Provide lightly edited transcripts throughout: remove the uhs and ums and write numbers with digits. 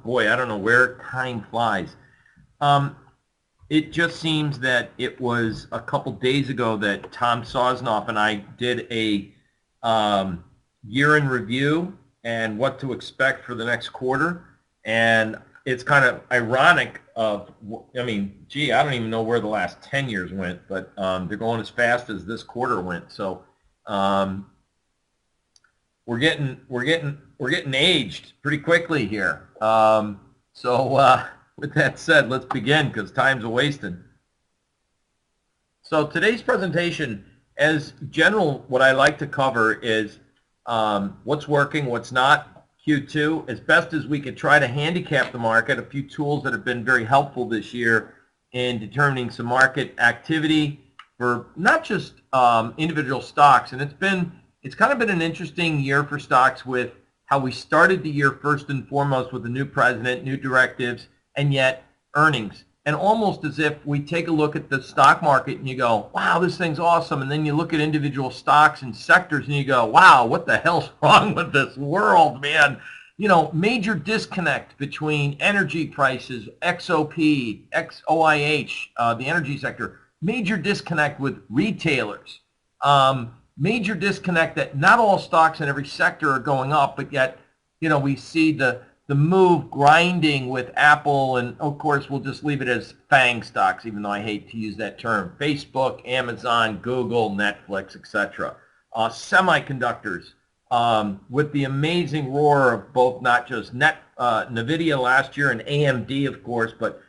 Boy, I don't know where time flies. It just seems that it was a couple days ago that Tom Sosnoff and I did a year in review and what to expect for the next quarter. And it's kind of ironic of, I mean, gee, I don't even know where the last 10 years went, but they're going as fast as this quarter went. So we're getting aged pretty quickly here. With that said, let's begin because time's a-wasting. So today's presentation, as general, what I like to cover is what's working, what's not, Q2, as best as we could try to handicap the market, a few tools that have been very helpful this year in determining some market activity for not just individual stocks. And it's kind of been an interesting year for stocks with how we started the year first and foremost with a new president, new directives, and yet earnings. And almost as if we take a look at the stock market and you go, wow, this thing's awesome. And then you look at individual stocks and sectors and you go, wow, what the hell's wrong with this world, man? You know, major disconnect between energy prices, XOP, XOIH, the energy sector, major disconnect with retailers, major disconnect that not all stocks in every sector are going up, but yet, you know, we see the move grinding with Apple, and of course we'll just leave it as FANG stocks, even though I hate to use that term. Facebook, Amazon, Google, Netflix, etc. Semiconductors, with the amazing roar of both not just NVIDIA last year and AMD, of course, but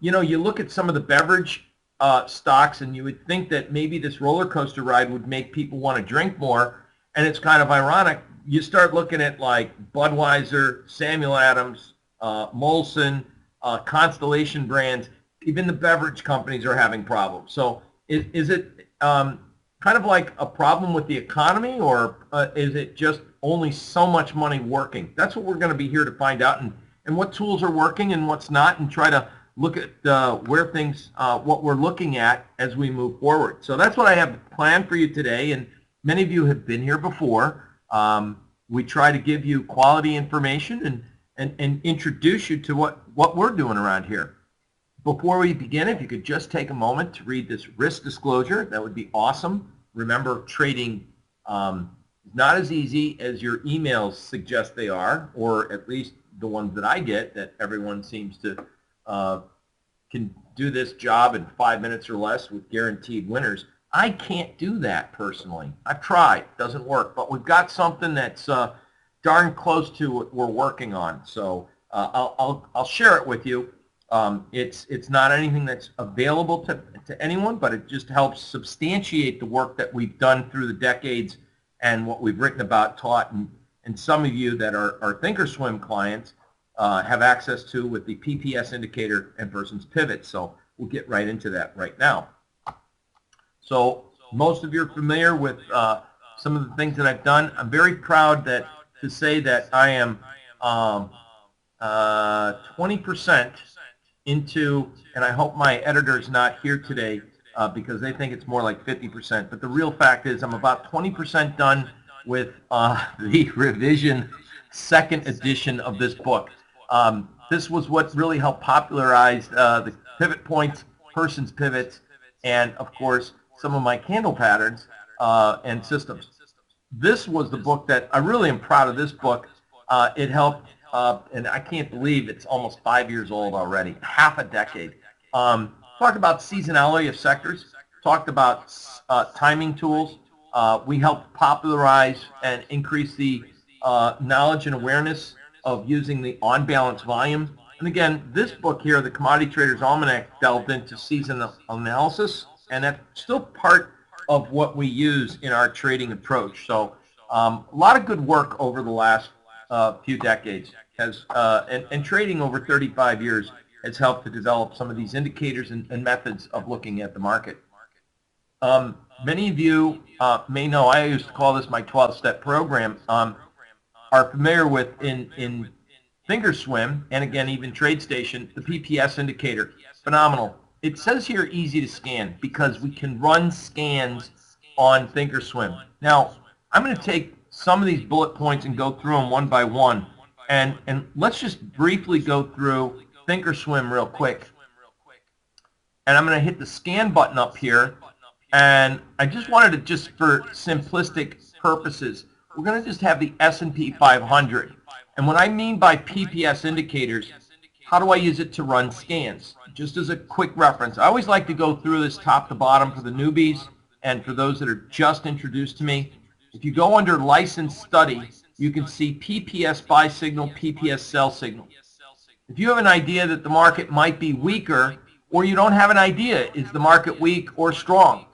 you know, you look at some of the beverage stocks and you would think that maybe this roller coaster ride would make people want to drink more, and it's kind of ironic. You start looking at like Budweiser, Samuel Adams, Molson, Constellation brands, even the beverage companies are having problems. So is it kind of like a problem with the economy, or is it just only so much money working? That's what we're going to be here to find out, and what tools are working and what's not, and try to look at where things, what we're looking at as we move forward. So that's what I have planned for you today, and many of you have been here before. We try to give you quality information and introduce you to what we're doing around here. Before we begin, if you could just take a moment to read this risk disclosure, that would be awesome. Remember, trading is not as easy as your emails suggest they are, or at least the ones that I get, that everyone seems to can do this job in 5 minutes or less with guaranteed winners. I can't do that personally. I've tried, doesn't work, but we've got something that's darn close to what we're working on. So I'll share it with you. It's not anything that's available to anyone, but it just helps substantiate the work that we've done through the decades and what we've written about, taught, and some of you that are Thinkorswim clients have access to with the PPS indicator and Person's Pivot. So we'll get right into that right now. So most of you are familiar with some of the things that I've done. I'm very proud to say that I am 20% into, and I hope my editor's not here today because they think it's more like 50%. But the real fact is I'm about 20% done with the revision second edition of this book. This was what really helped popularize the pivot points, Person's Pivots, and of course some of my candle patterns and systems. This was the book that I really am proud of. This book, it helped, and I can't believe it's almost 5 years old already, half a decade. Talked about seasonality of sectors, talked about timing tools. We helped popularize and increase the knowledge and awareness of using the on-balance volume. And again, this book here, the Commodity Traders Almanac, delved into seasonal analysis, and that's still part of what we use in our trading approach. So a lot of good work over the last few decades has, and trading over 35 years has helped to develop some of these indicators and methods of looking at the market. Many of you may know, I used to call this my 12-step program, are familiar with in Thinkorswim, and again even TradeStation, the PPS indicator. Phenomenal. It says here easy to scan because we can run scans on Thinkorswim. Now, I'm going to take some of these bullet points and go through them one by one. And let's just briefly go through Thinkorswim real quick. And I'm going to hit the scan button up here. And I just wanted to, just for simplistic purposes, we're going to just have the S&P 500. And what I mean by PPS indicators, how do I use it to run scans? Just as a quick reference, I always like to go through this top to bottom for the newbies and for those that are just introduced to me. If you go under license study, you can see PPS buy signal, PPS sell signal. If you have an idea that the market might be weaker, or you don't have an idea, is the market weak or strong?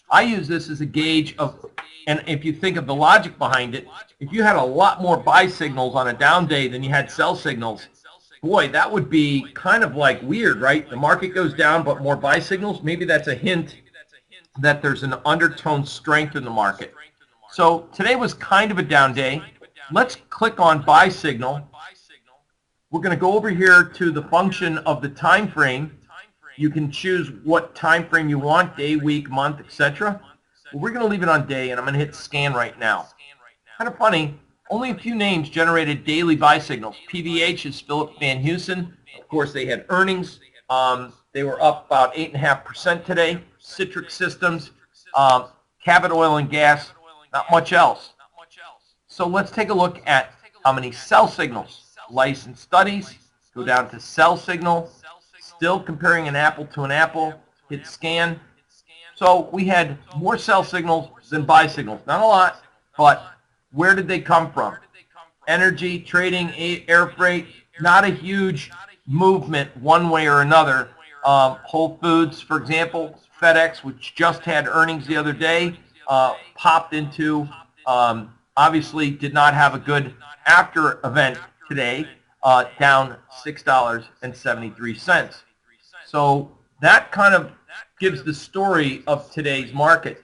I use this as a gauge of, and if you think of the logic behind it, if you had a lot more buy signals on a down day than you had sell signals, boy, that would be kind of like weird, right? The market goes down, but more buy signals. Maybe that's a hint that there's an undertone strength in the market. So today was kind of a down day. Let's click on buy signal. We're going to go over here to the function of the time frame. You can choose what time frame you want, day, week, month, etc. Well, we're going to leave it on day, and I'm going to hit scan right now. Kind of funny, only a few names generated daily buy signals. PVH is Philip Van Heusen. Of course, they had earnings. They were up about 8.5% today. Citrix Systems, Cabot Oil and Gas, not much else. So let's take a look at how many sell signals. License studies, go down to sell signal. Still comparing an apple to an apple, hit scan. So we had more sell signals than buy signals. Not a lot, but where did they come from? Energy, trading, air freight, not a huge movement one way or another. Whole Foods, for example, FedEx, which just had earnings the other day, popped into, obviously did not have a good after event today, down $6.73. So that kind of gives the story of today's market.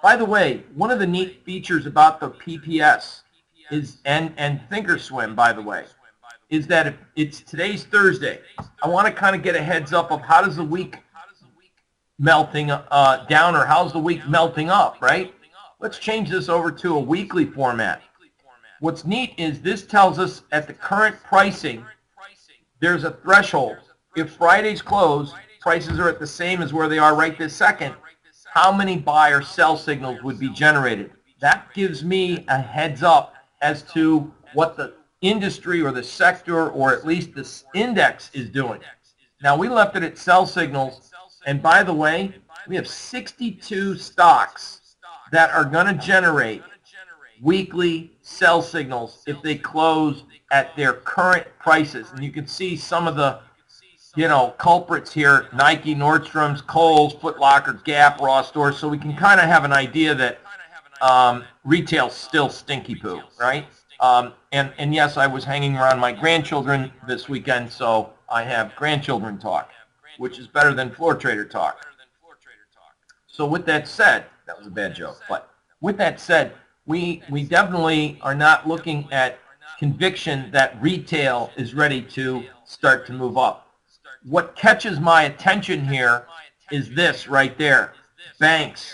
By the way, one of the neat features about the PPS is, and Thinkorswim, by the way, is that if it's today's Thursday, I want to kind of get a heads up of how does the week melting down, or how's the week melting up, right? Let's change this over to a weekly format. What's neat is this tells us at the current pricing, there's a threshold. If Friday's close, prices are at the same as where they are right this second, how many buy or sell signals would be generated? That gives me a heads up as to what the industry or the sector, or at least this index, is doing. Now, we left it at sell signals, and by the way, we have 62 stocks that are going to generate weekly sell signals if they close at their current prices. And you can see some of the, culprits here: Nike, Nordstrom's, Kohl's, Foot Locker, Gap, Ross Stores. So we can kind of have an idea that retail's still stinky poo, right? And yes, I was hanging around my grandchildren this weekend, so I have grandchildren talk, which is better than floor trader talk. So with that said, that was a bad joke, but with that said, we definitely are not looking at conviction that retail is ready to start to move up. What catches my attention here is this right there: banks,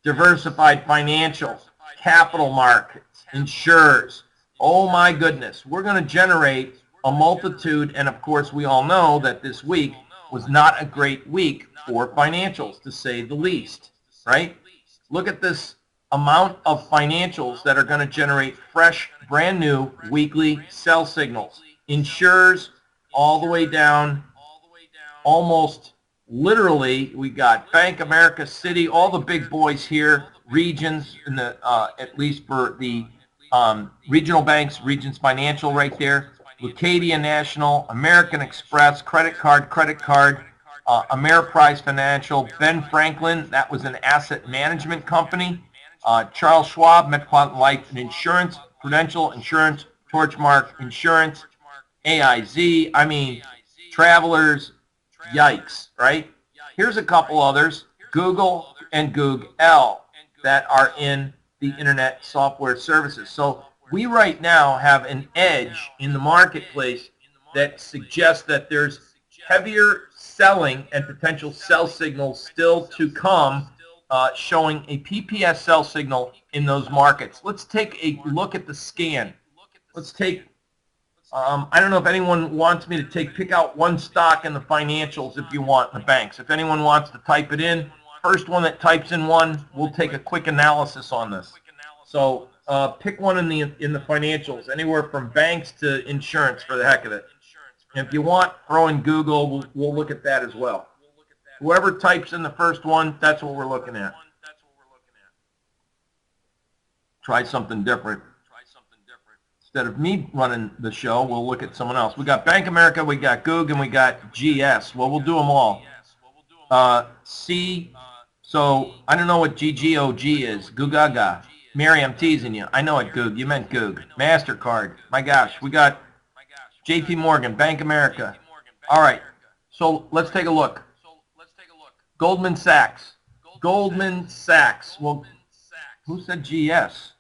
diversified financial, capital markets, insurers. Oh my goodness, we're going to generate a multitude, and of course we all know that this week was not a great week for financials, to say the least, right? Look at this amount of financials that are going to generate fresh, brand new weekly sell signals. Insurers all the way down, almost literally, we got Bank America, Citi, all the big boys here, Regions, in the at least for the regional banks, Regions Financial right there, Leucadia National, American Express, Credit Card, Ameriprise Financial, Ben Franklin, that was an asset management company, Charles Schwab, Metropolitan Life and Insurance, Prudential Insurance, Torchmark Insurance, AIZ, I mean, Travelers, yikes, right? Here's a couple others, Google and Google, that are in the internet software services. So we right now have an edge in the marketplace that suggests that there's heavier selling and potential sell signals still to come, showing a PPS sell signal in those markets. Let's take a look at the scan. Let's take I don't know if anyone wants me to pick out one stock in the financials if you want, in the banks. If anyone wants to type it in, first one that types in one, we'll take a quick analysis on this. So pick one in the financials, anywhere from banks to insurance for the heck of it. And if you want, throw in Google, we'll look at that as well. Whoever types in the first one, that's what we're looking at. Try something different. Instead of me running the show, we'll look at someone else. We got Bank of America, we got Goog, and we got GS. Well, we'll do them all. C, so I don't know what GGOG is. Googaga. Mary, I'm teasing you. I know what Goog. You meant Goog. MasterCard. My gosh, we got JP Morgan, Bank of America. All right, so let's take a look. Goldman Sachs. Goldman Sachs. Well, who said GS?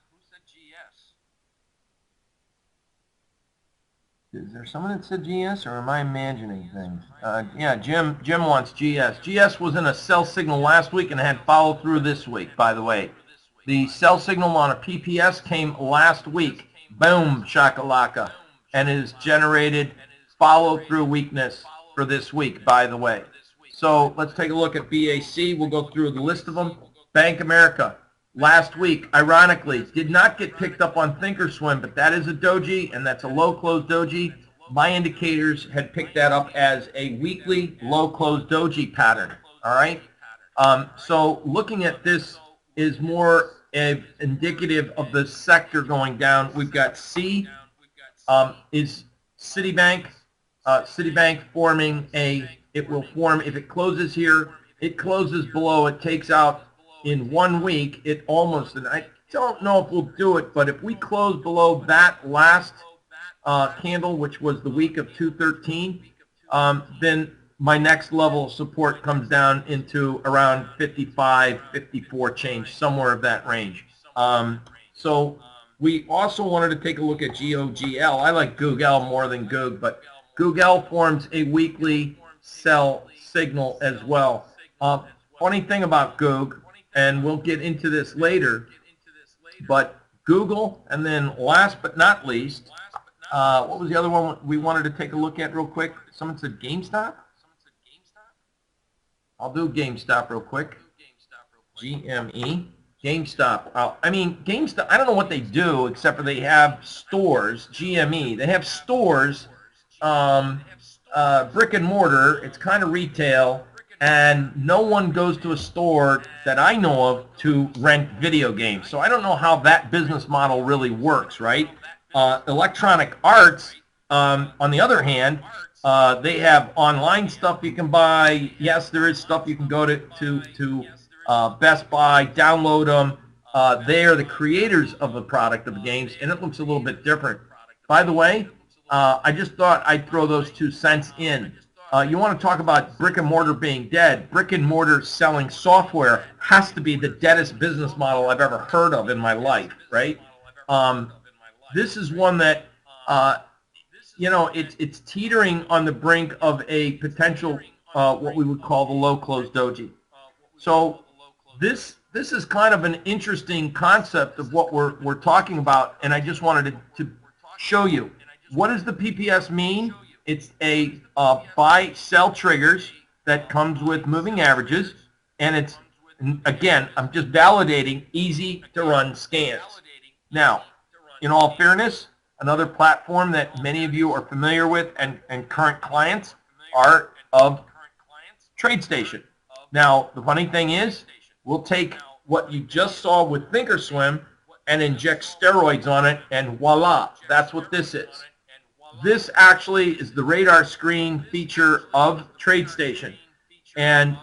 Is there someone that said GS, or am I imagining things? Yeah, Jim wants GS. GS was in a sell signal last week and had follow through this week, by the way. The sell signal on a PPS came last week. Boom, shakalaka. And it has generated follow through weakness for this week, by the way. So let's take a look at BAC. We'll go through the list of them. Bank America. Last week, ironically, did not get picked up on Thinkorswim, but that is a doji, and that's a low-close doji. My indicators had picked that up as a weekly low-close doji pattern, all right? So looking at this is more indicative of the sector going down. We've got C, is Citibank. Citibank forming it will form, if it closes here, it closes below, it takes out in 1 week, it almost, and I don't know if we'll do it, but if we close below that last candle, which was the week of 213, then my next level of support comes down into around 55, 54 change, somewhere of that range. So we also wanted to take a look at GOGL. I like Google more than Goog, but Google forms a weekly sell signal as well. Funny thing about Goog, and we'll get into this later, but Google, and then last but not least, what was the other one we wanted to take a look at real quick? Someone said GameStop? I'll do GameStop real quick. GME. GameStop. I mean, GameStop, I don't know what they do except for they have stores, GME. They have stores, brick and mortar. It's kind of retail. And no one goes to a store that I know of to rent video games. So I don't know how that business model really works, right? Electronic Arts, on the other hand, they have online stuff you can buy. Yes, there is stuff you can go to Best Buy, download them. They are the creators of the product of the games, and it looks a little bit different. By the way, I just thought I'd throw those 2 cents in. You want to talk about brick and mortar being dead. Brick and mortar selling software has to be the deadest business model I've ever heard of in my life, right? This is one that, you know, it's teetering on the brink of a potential, what we would call the low-close doji. So this is kind of an interesting concept of what we're talking about, and I just wanted to show you. What does the PPS mean? It's a buy-sell triggers that comes with moving averages, and it's, again, I'm just validating easy-to-run scans. Now, in all fairness, another platform that many of you are familiar with and current clients are of TradeStation. Now, the funny thing is, we'll take what you just saw with Thinkorswim and inject steroids on it, and voila, that's what this is. This actually is the radar screen feature of TradeStation. And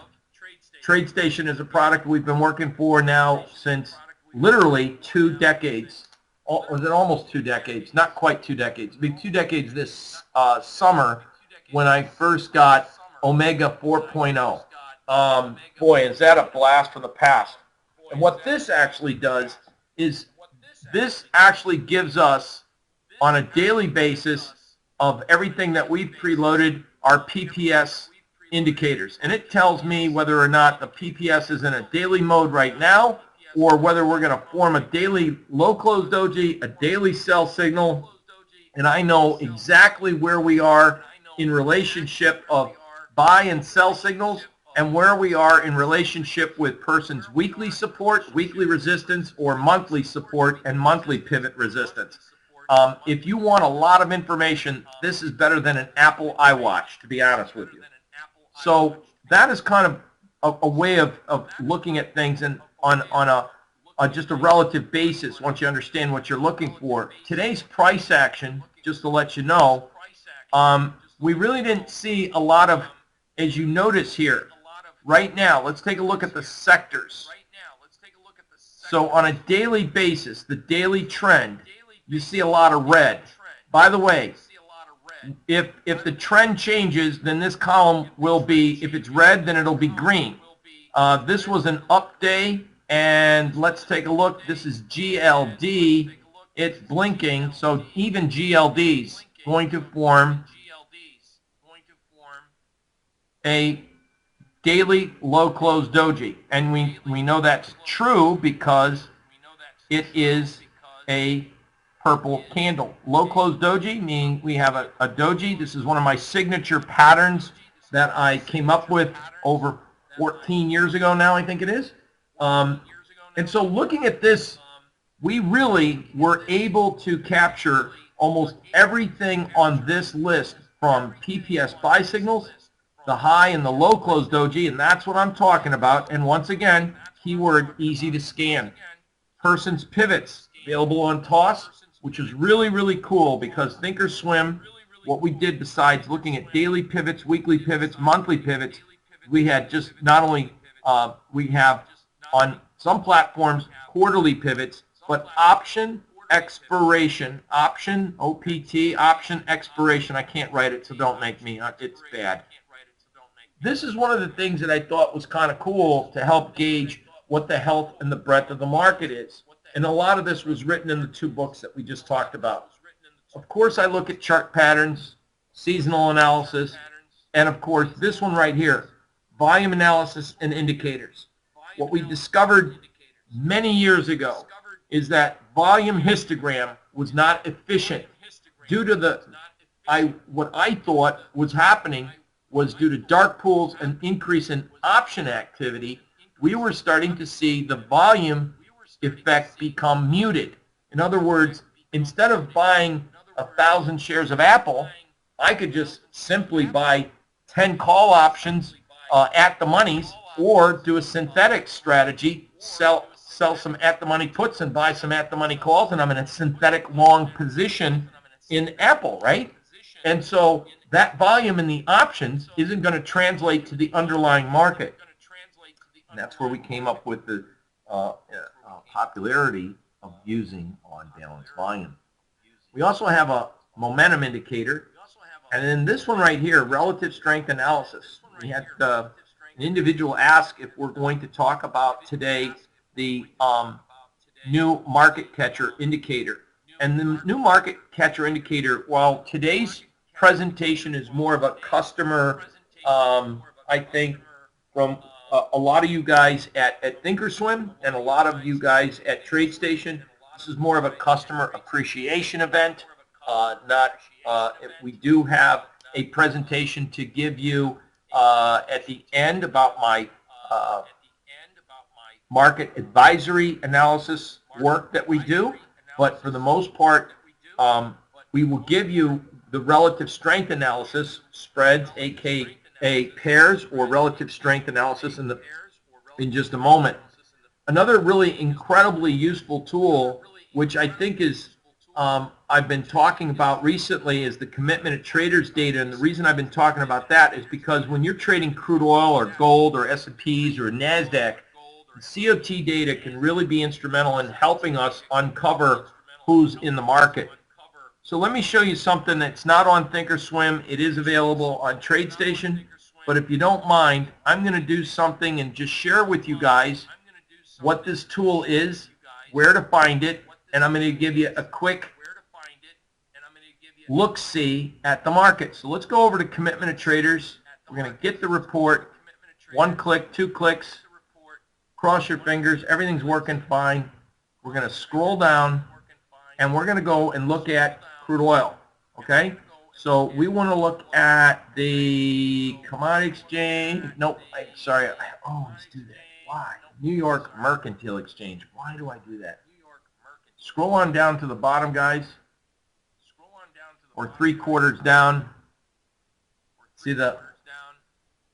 TradeStation is a product we've been working for now since literally 2 decades. Was it almost 2 decades? Not quite 2 decades. It'll be 2 decades this summer when I first got Omega 4.0. Boy, is that a blast from the past. And what this actually does is this actually gives us, on a daily basis, of everything that we've preloaded, our PPS indicators. And it tells me whether or not the PPS is in a daily mode right now, or whether we're going to form a daily low close doji, a daily sell signal, and I know exactly where we are in relationship of buy and sell signals and where we are in relationship with person's weekly support, weekly resistance, or monthly support and monthly pivot resistance. If you want a lot of information, this is better than an Apple iWatch, to be honest with you. So that is kind of a way of looking at things and on just a relative basis once you understand what you're looking for. Today's price action, just to let you know, we really didn't see a lot of, as you notice here, right now, let's take a look at the sectors. So on a daily basis, the daily trend, you see a lot of red. By the way, if the trend changes, then this column will be, if it's red, then it'll be green. This was an up day, and let's take a look. This is GLD. It's blinking, so even GLD's going to form a daily low close doji, and we know that's true because it is a purple candle. Low close doji, meaning we have a doji. This is one of my signature patterns that I came up with over 14 years ago now, I think it is. And so looking at this, we really were able to capture almost everything on this list, from PPS buy signals, the high and the low close doji, and that's what I'm talking about. And once again, keyword easy to scan. Person's pivots available on TOS, which is really, really cool, because Thinkorswim, what we did besides looking at daily pivots, weekly pivots, monthly pivots, we had just not only, we have on some platforms quarterly pivots, but option expiration, option, OPT, option expiration. I can't write it, so don't make me, it's bad. This is one of the things that I thought was kind of cool to help gauge what the health and the breadth of the market is. And a lot of this was written in the two books that we just talked about. Of course, I look at chart patterns, seasonal analysis, and of course, this one right here, volume analysis and indicators. What we discovered many years ago is that volume histogram was not efficient due to what I thought was happening was due to dark pools and increase in option activity. We were starting to see the volume effect become muted. In other words, instead of buying 1,000 shares of Apple, I could just simply buy 10 call options at the monies, or do a synthetic strategy, sell some at the money puts and buy some at the money calls, and I'm in a synthetic long position in Apple, right? And so that volume in the options isn't going to translate to the underlying market. And that's where we came up with the popularity of using on balance volume. We also have a momentum indicator, and then this one right here, relative strength analysis. We had an individual ask if we're going to talk about today the new market catcher indicator. And the new market catcher indicator, while today's presentation is more of a customer, I think, from a lot of you guys at Thinkorswim and a lot of you guys at TradeStation, this is more of a customer appreciation event. We do have a presentation to give you at the end about my market advisory analysis work that we do, but for the most part, we will give you the relative strength analysis, spreads, aka pairs, or relative strength analysis in just a moment. Another really incredibly useful tool, which I think is I've been talking about recently, is the commitment of traders data. And the reason I've been talking about that is because when you're trading crude oil or gold or S&Ps or NASDAQ, the COT data can really be instrumental in helping us uncover who's in the market. So let me show you something that's not on Thinkorswim. It is available on TradeStation. But if you don't mind, I'm going to do something and just share with you guys what this tool is, where to find it, and I'm going to give you a quick look-see at the market. So let's go over to Commitment of Traders. We're going to get the report. 1 click, 2 clicks. Cross your fingers. Everything's working fine. We're going to scroll down, and we're going to go and look at crude oil. Okay, so we want to look at the commodity exchange. Nope, sorry, I always do that. Why? New York Mercantile Exchange. Why do I do that? Scroll on down to the bottom, guys, or 3/4 down. See the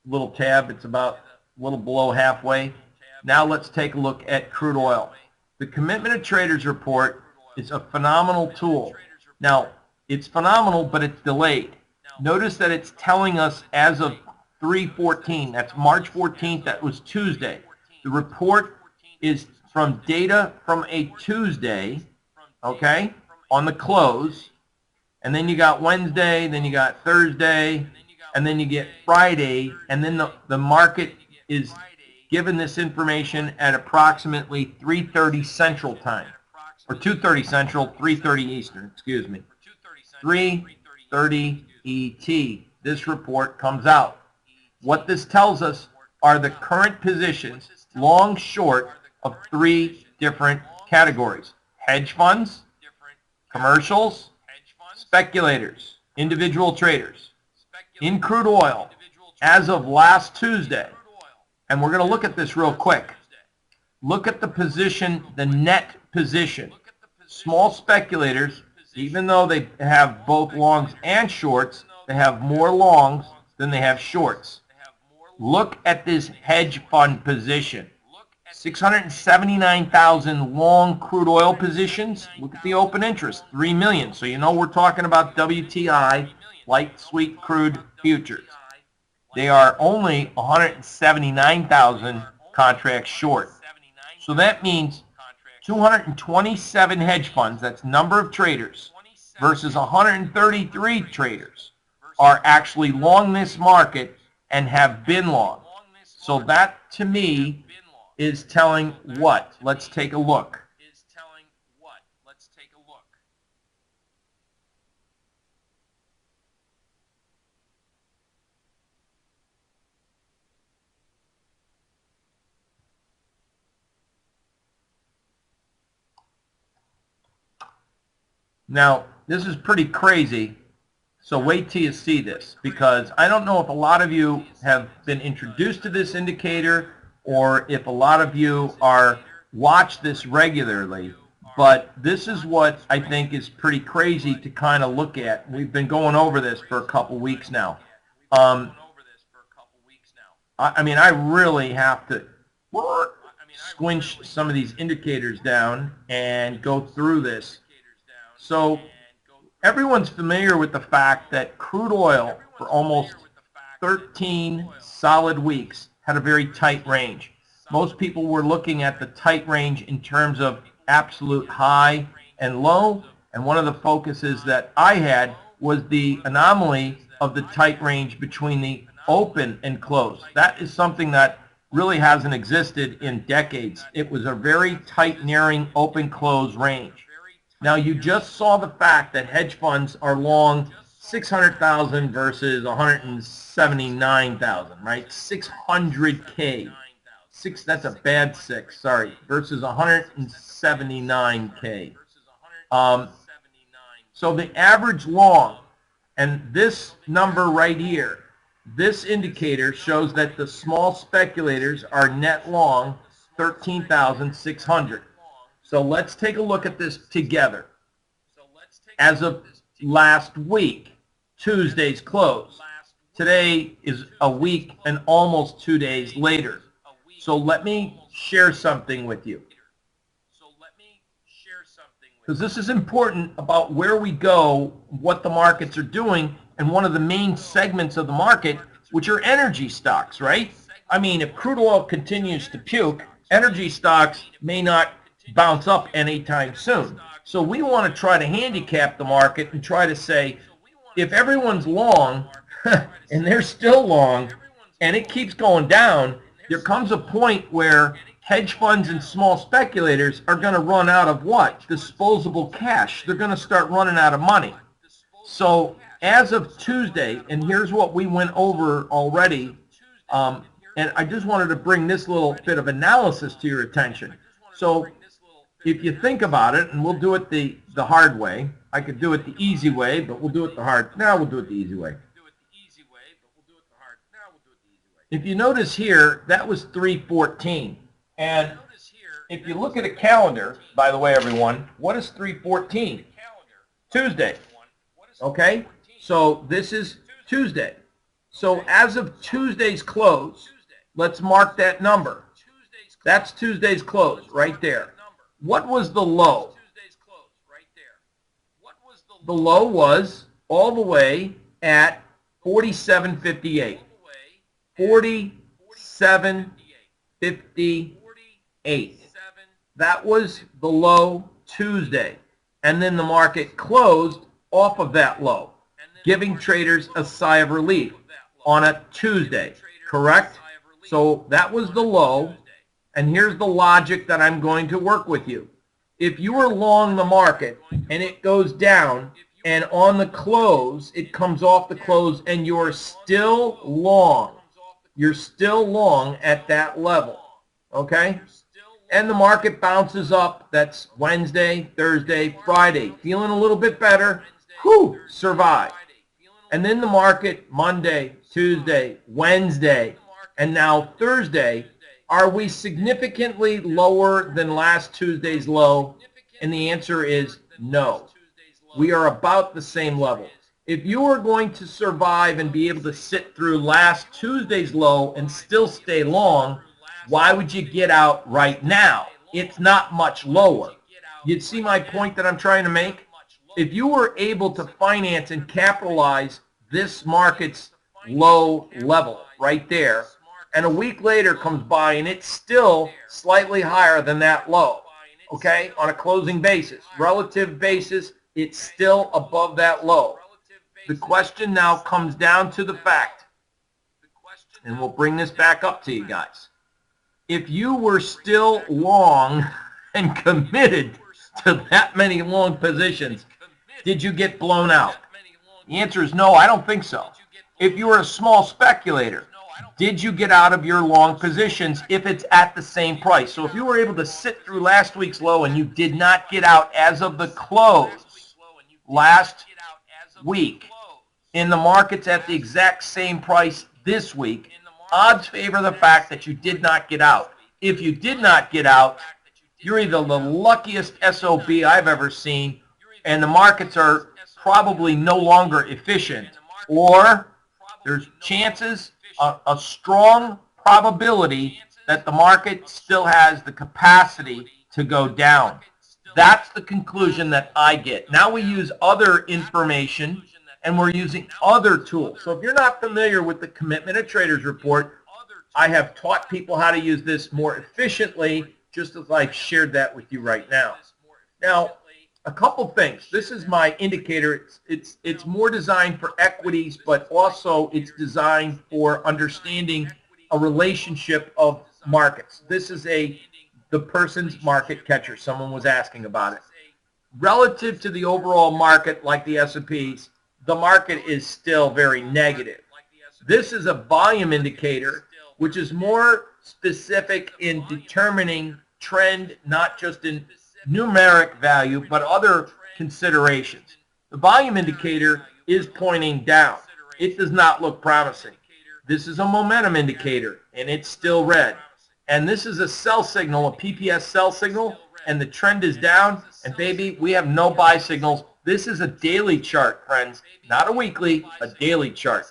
little tab? It's about a little below halfway. Now let's take a look at crude oil. The Commitment of Traders report is a phenomenal tool. Now, it's phenomenal, but it's delayed. Notice that it's telling us as of 3/14, that's March 14th, that was Tuesday. The report is from data from a Tuesday, okay, on the close, and then you got Wednesday, then you got Thursday, and then you get Friday, and then the market is given this information at approximately 3:30 Central Time, or 2:30 Central, 3:30 Eastern, excuse me. 3:30 ET, this report comes out. What this tells us are the current positions, long, short, of 3 different categories: hedge funds, commercials, speculators, individual traders. In crude oil, as of last Tuesday, and we're going to look at this real quick. Look at the position, the net position. Small speculators, even though they have both longs and shorts, they have more longs than they have shorts. Look at this hedge fund position. 679,000 long crude oil positions. Look at the open interest, 3 million. So you know we're talking about WTI, light sweet crude futures. They are only 179,000 contracts short. So that means 227 hedge funds, that's number of traders, versus 133 traders are actually long this market and have been long. So that, to me, is telling what? Let's take a look. Now, this is pretty crazy, so wait till you see this, because I don't know if a lot of you have been introduced to this indicator or if a lot of you watch this regularly, but this is what I think is pretty crazy to kind of look at. We've been going over this for a couple weeks now. I mean, I really have to squinch some of these indicators down and go through this. So everyone's familiar with the fact that crude oil for almost 13 solid weeks had a very tight range. Most people were looking at the tight range in terms of absolute high and low, and one of the focuses that I had was the anomaly of the tight range between the open and close. That is something that really hasn't existed in decades. It was a very tight, narrowing open-close range. Now, you just saw the fact that hedge funds are long 600,000 versus 179,000, right? 600K. That's a bad 6, sorry, versus 179K. So the average long, and this number right here, this indicator shows that the small speculators are net long 13,600. So let's take a look at this together. As of last week, Tuesday's close. Today is a week and almost 2 days later. So let me share something with you, because this is important about where we go, what the markets are doing, and one of the main segments of the market, which are energy stocks, right? I mean, if crude oil continues to puke, energy stocks may not bounce up anytime soon. So we want to try to handicap the market and try to say, if everyone's long and they're still long and it keeps going down, there comes a point where hedge funds and small speculators are going to run out of what? Disposable cash. They're going to start running out of money. So as of Tuesday, and here's what we went over already, and I just wanted to bring this little bit of analysis to your attention. So if you think about it, and we'll do it the hard way. I could do it the easy way, but we'll do it the hard. Now we'll do it the easy way. If you notice here, that was 314. And if you look at a calendar, by the way, everyone, what is 314? Tuesday. Okay? So this is Tuesday. So as of Tuesday's close, let's mark that number. That's Tuesday's close right there. What was the low? The low was all the way at 47.58. 47.58. That was the low Tuesday. And then the market closed off of that low, giving traders a sigh of relief on a Tuesday, correct? So that was the low, and here's the logic that I'm going to work with you. If you are long the market and it goes down, and on the close, it comes off the close, and you're still long at that level, okay? And the market bounces up. That's Wednesday, Thursday, Friday. Feeling a little bit better. Whew, survive. And then the market Monday, Tuesday, Wednesday, and now Thursday. Are we significantly lower than last Tuesday's low? And the answer is no. We are about the same level. If you are going to survive and be able to sit through last Tuesday's low and still stay long, why would you get out right now? It's not much lower. You see my point that I'm trying to make? If you were able to finance and capitalize this market's low level right there, and a week later comes by and it's still slightly higher than that low, okay, on a closing basis, relative basis, it's still above that low. The question now comes down to the fact, and we'll bring this back up to you guys. If you were still long and committed to that many long positions, did you get blown out? The answer is no, I don't think so. If you were a small speculator, did you get out of your long positions if it's at the same price? So if you were able to sit through last week's low and you did not get out as of the close last week, in the markets at the exact same price this week, odds favor the fact that you did not get out. If you did not get out, you're either the luckiest SOB I've ever seen, and the markets are probably no longer efficient, or there's chances, a strong probability that the market still has the capacity to go down. That's the conclusion that I get. Now we use other information, and we're using other tools. So if you're not familiar with the Commitment of Traders report, I have taught people how to use this more efficiently, just as I've shared that with you right now. Now, a couple things. This is my indicator. It's more designed for equities, but also it's designed for understanding a relationship of markets. This is the person's market catcher. Someone was asking about it. Relative to the overall market, like the S&Ps, the market is still very negative. This is a volume indicator, which is more specific in determining trend, not just in numeric value, but other considerations. The volume indicator is pointing down. It does not look promising. This is a momentum indicator, and it's still red. And this is a sell signal, a PPS sell signal, and the trend is down, and baby, we have no buy signals. This is a daily chart, friends, not a weekly, a daily chart.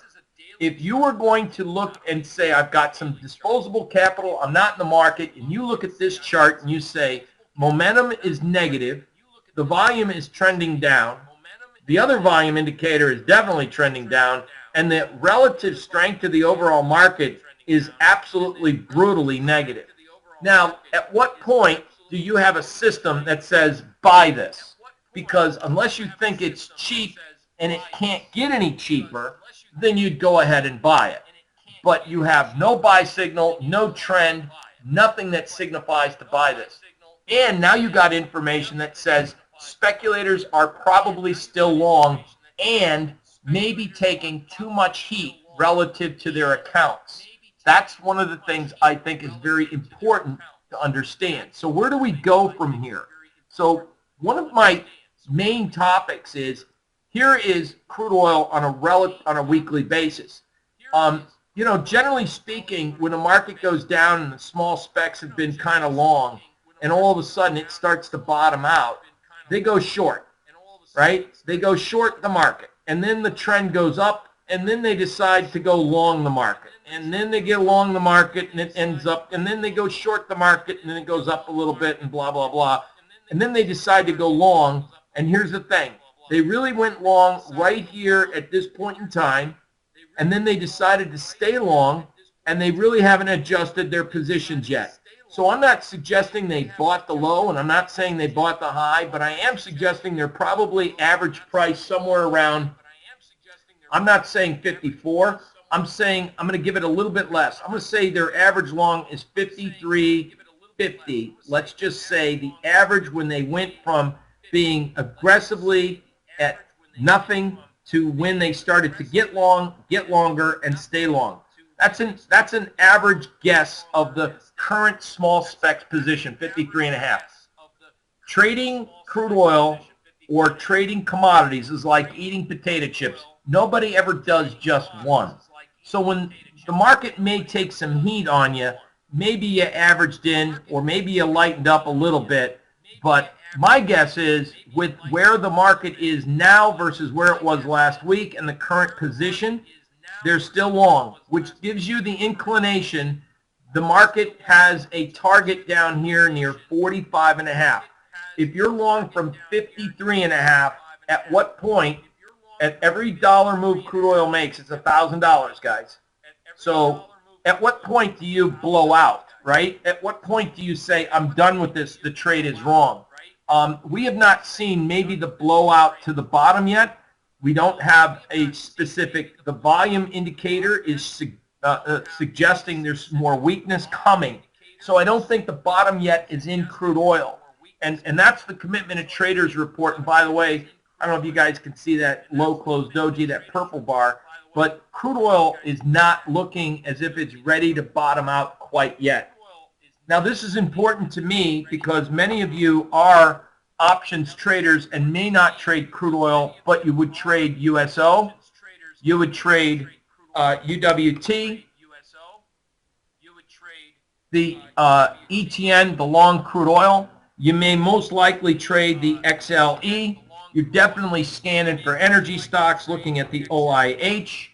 If you are going to look and say, I've got some disposable capital, I'm not in the market, and you look at this chart and you say, momentum is negative, the volume is trending down, the other volume indicator is definitely trending down, and the relative strength of the overall market is absolutely brutally negative. Now, at what point do you have a system that says, buy this? Because unless you think it's cheap and it can't get any cheaper, then you'd go ahead and buy it. But you have no buy signal, no trend, nothing that signifies to buy this. And now you got information that says speculators are probably still long and maybe taking too much heat relative to their accounts. That's one of the things I think is very important to understand. So where do we go from here? So one of my main topics is, here is crude oil on a weekly basis. You know, generally speaking, when the market goes down and the small specs have been kind of long, and all of a sudden it starts to bottom out, they go short, right? They go short the market, and then the trend goes up, and then they decide to go long the market, and then they get long the market, and it ends up, and then they go short the market, and then it goes up a little bit, and blah, blah, blah, and then they decide to go long. And here's the thing. They really went long right here at this point in time, and then they decided to stay long, and they really haven't adjusted their positions yet. So I'm not suggesting they bought the low, and I'm not saying they bought the high, but I am suggesting they're probably average price somewhere around, I'm not saying 54. I'm saying I'm going to give it a little bit less. I'm going to say their average long is 53.50. Let's just say the average when they went from being aggressively at nothing to when they started to get long, get longer, and stay long. That's an average guess of the current small specs position, 53.5. Trading crude oil or trading commodities is like eating potato chips. Nobody ever does just one. So when the market may take some heat on you, maybe you averaged in, or maybe you lightened up a little bit, but my guess is with where the market is now versus where it was last week and the current position, they're still long, which gives you the inclination the market has a target down here near 45.5. If you're long from 53.5, at what point, at every dollar move crude oil makes, it's $1,000, guys. So at what point do you blow out, right? At what point do you say, I'm done with this, the trade is wrong? We have not seen maybe the blowout to the bottom yet. We don't have a specific, the volume indicator is suggesting there's more weakness coming. So I don't think the bottom yet is in crude oil. And that's the Commitment of Traders report. And by the way, I don't know if you guys can see that low closed doji, that purple bar, but crude oil is not looking as if it's ready to bottom out quite yet. Now, this is important to me because many of you are options traders and may not trade crude oil, but you would trade USO, you would trade UWT, the ETN, the long crude oil. You may most likely trade the XLE. You're definitely scanning for energy stocks, looking at the OIH.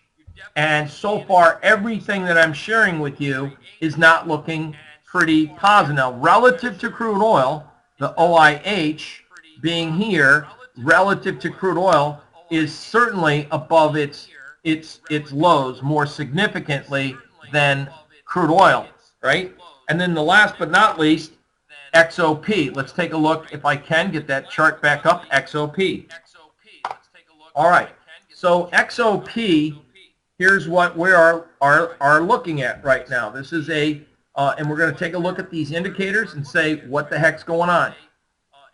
And so far, everything that I'm sharing with you is not looking pretty positive. Now, relative to crude oil, the OIH being here, relative to crude oil, is certainly above its lows more significantly than crude oil, right? And then the last but not least, XOP. Let's take a look, if I can get that chart back up, XOP. All right, so XOP, here's what we are looking at right now. This is a, and we're going to take a look at these indicators and say, what the heck's going on?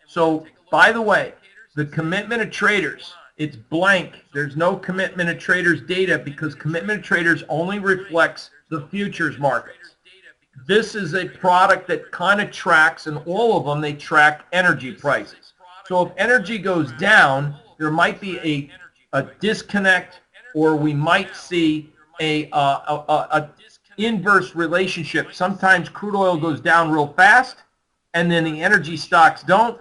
So, by the way, the Commitment of Traders, it's blank. There's no Commitment of Traders data because Commitment of Traders only reflects the futures markets. This is a product that kind of tracks, and all of them, they track energy prices. So if energy goes down, there might be a disconnect, or we might see a inverse relationship. Sometimes crude oil goes down real fast, and then the energy stocks don't.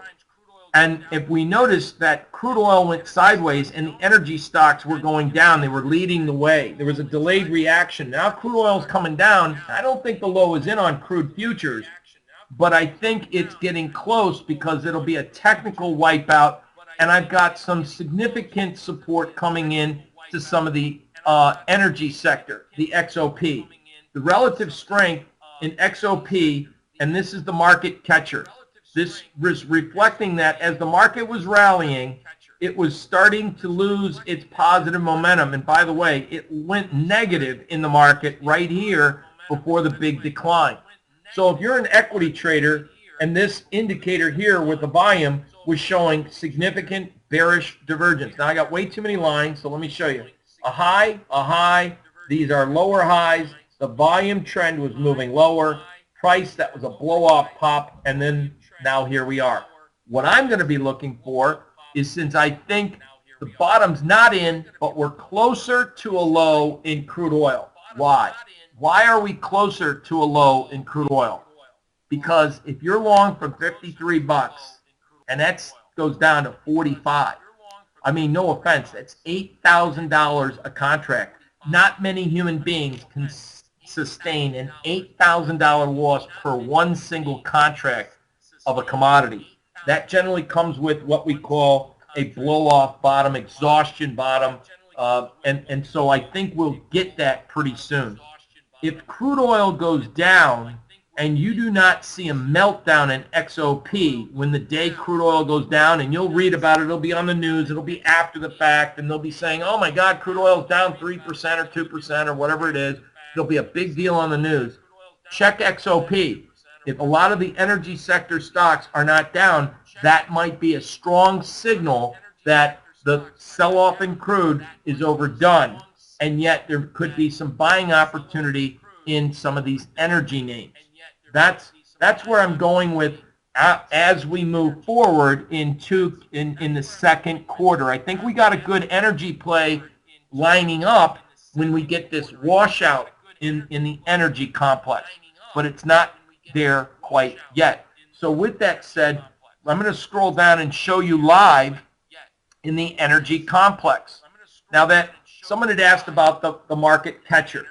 And if we notice that crude oil went sideways and the energy stocks were going down, they were leading the way. There was a delayed reaction. Now crude oil is coming down. I don't think the low is in on crude futures, but I think it's getting close because it'll be a technical wipeout, and I've got some significant support coming in to some of the energy sector, the XOP. The relative strength in XOP, and this is the market catcher. This was reflecting that as the market was rallying, it was starting to lose its positive momentum. And by the way, it went negative in the market right here before the big decline. So if you're an equity trader and this indicator here with the volume was showing significant bearish divergence. Now I got way too many lines, so let me show you. A high, these are lower highs. The volume trend was moving lower. Price, that was a blow-off pop, and then now here we are. What I'm going to be looking for is, since I think the bottom's not in, but we're closer to a low in crude oil. Why? Why are we closer to a low in crude oil? Because if you're long from 53 bucks and that goes down to 45, I mean, no offense, that's $8,000 a contract. Not many human beings can sustain an $8,000 loss per one single contract of a commodity. That generally comes with what we call a blow-off bottom, exhaustion bottom, and so I think we'll get that pretty soon. If crude oil goes down and you do not see a meltdown in XOP when the day crude oil goes down, and you'll read about it, it'll be on the news, it'll be after the fact, and they'll be saying, oh my God, crude oil is down 3% or 2% or whatever it is. It'll be a big deal on the news. Check XOP. If a lot of the energy sector stocks are not down, that might be a strong signal that the sell-off in crude is overdone, and yet there could be some buying opportunity in some of these energy names. That's where I'm going with as we move forward in the second quarter. I think we got a good energy play lining up when we get this washout in the energy complex, but it's not there quite yet. So with that said, I'm going to scroll down and show you live in the energy complex. Now, that someone had asked about the market catcher.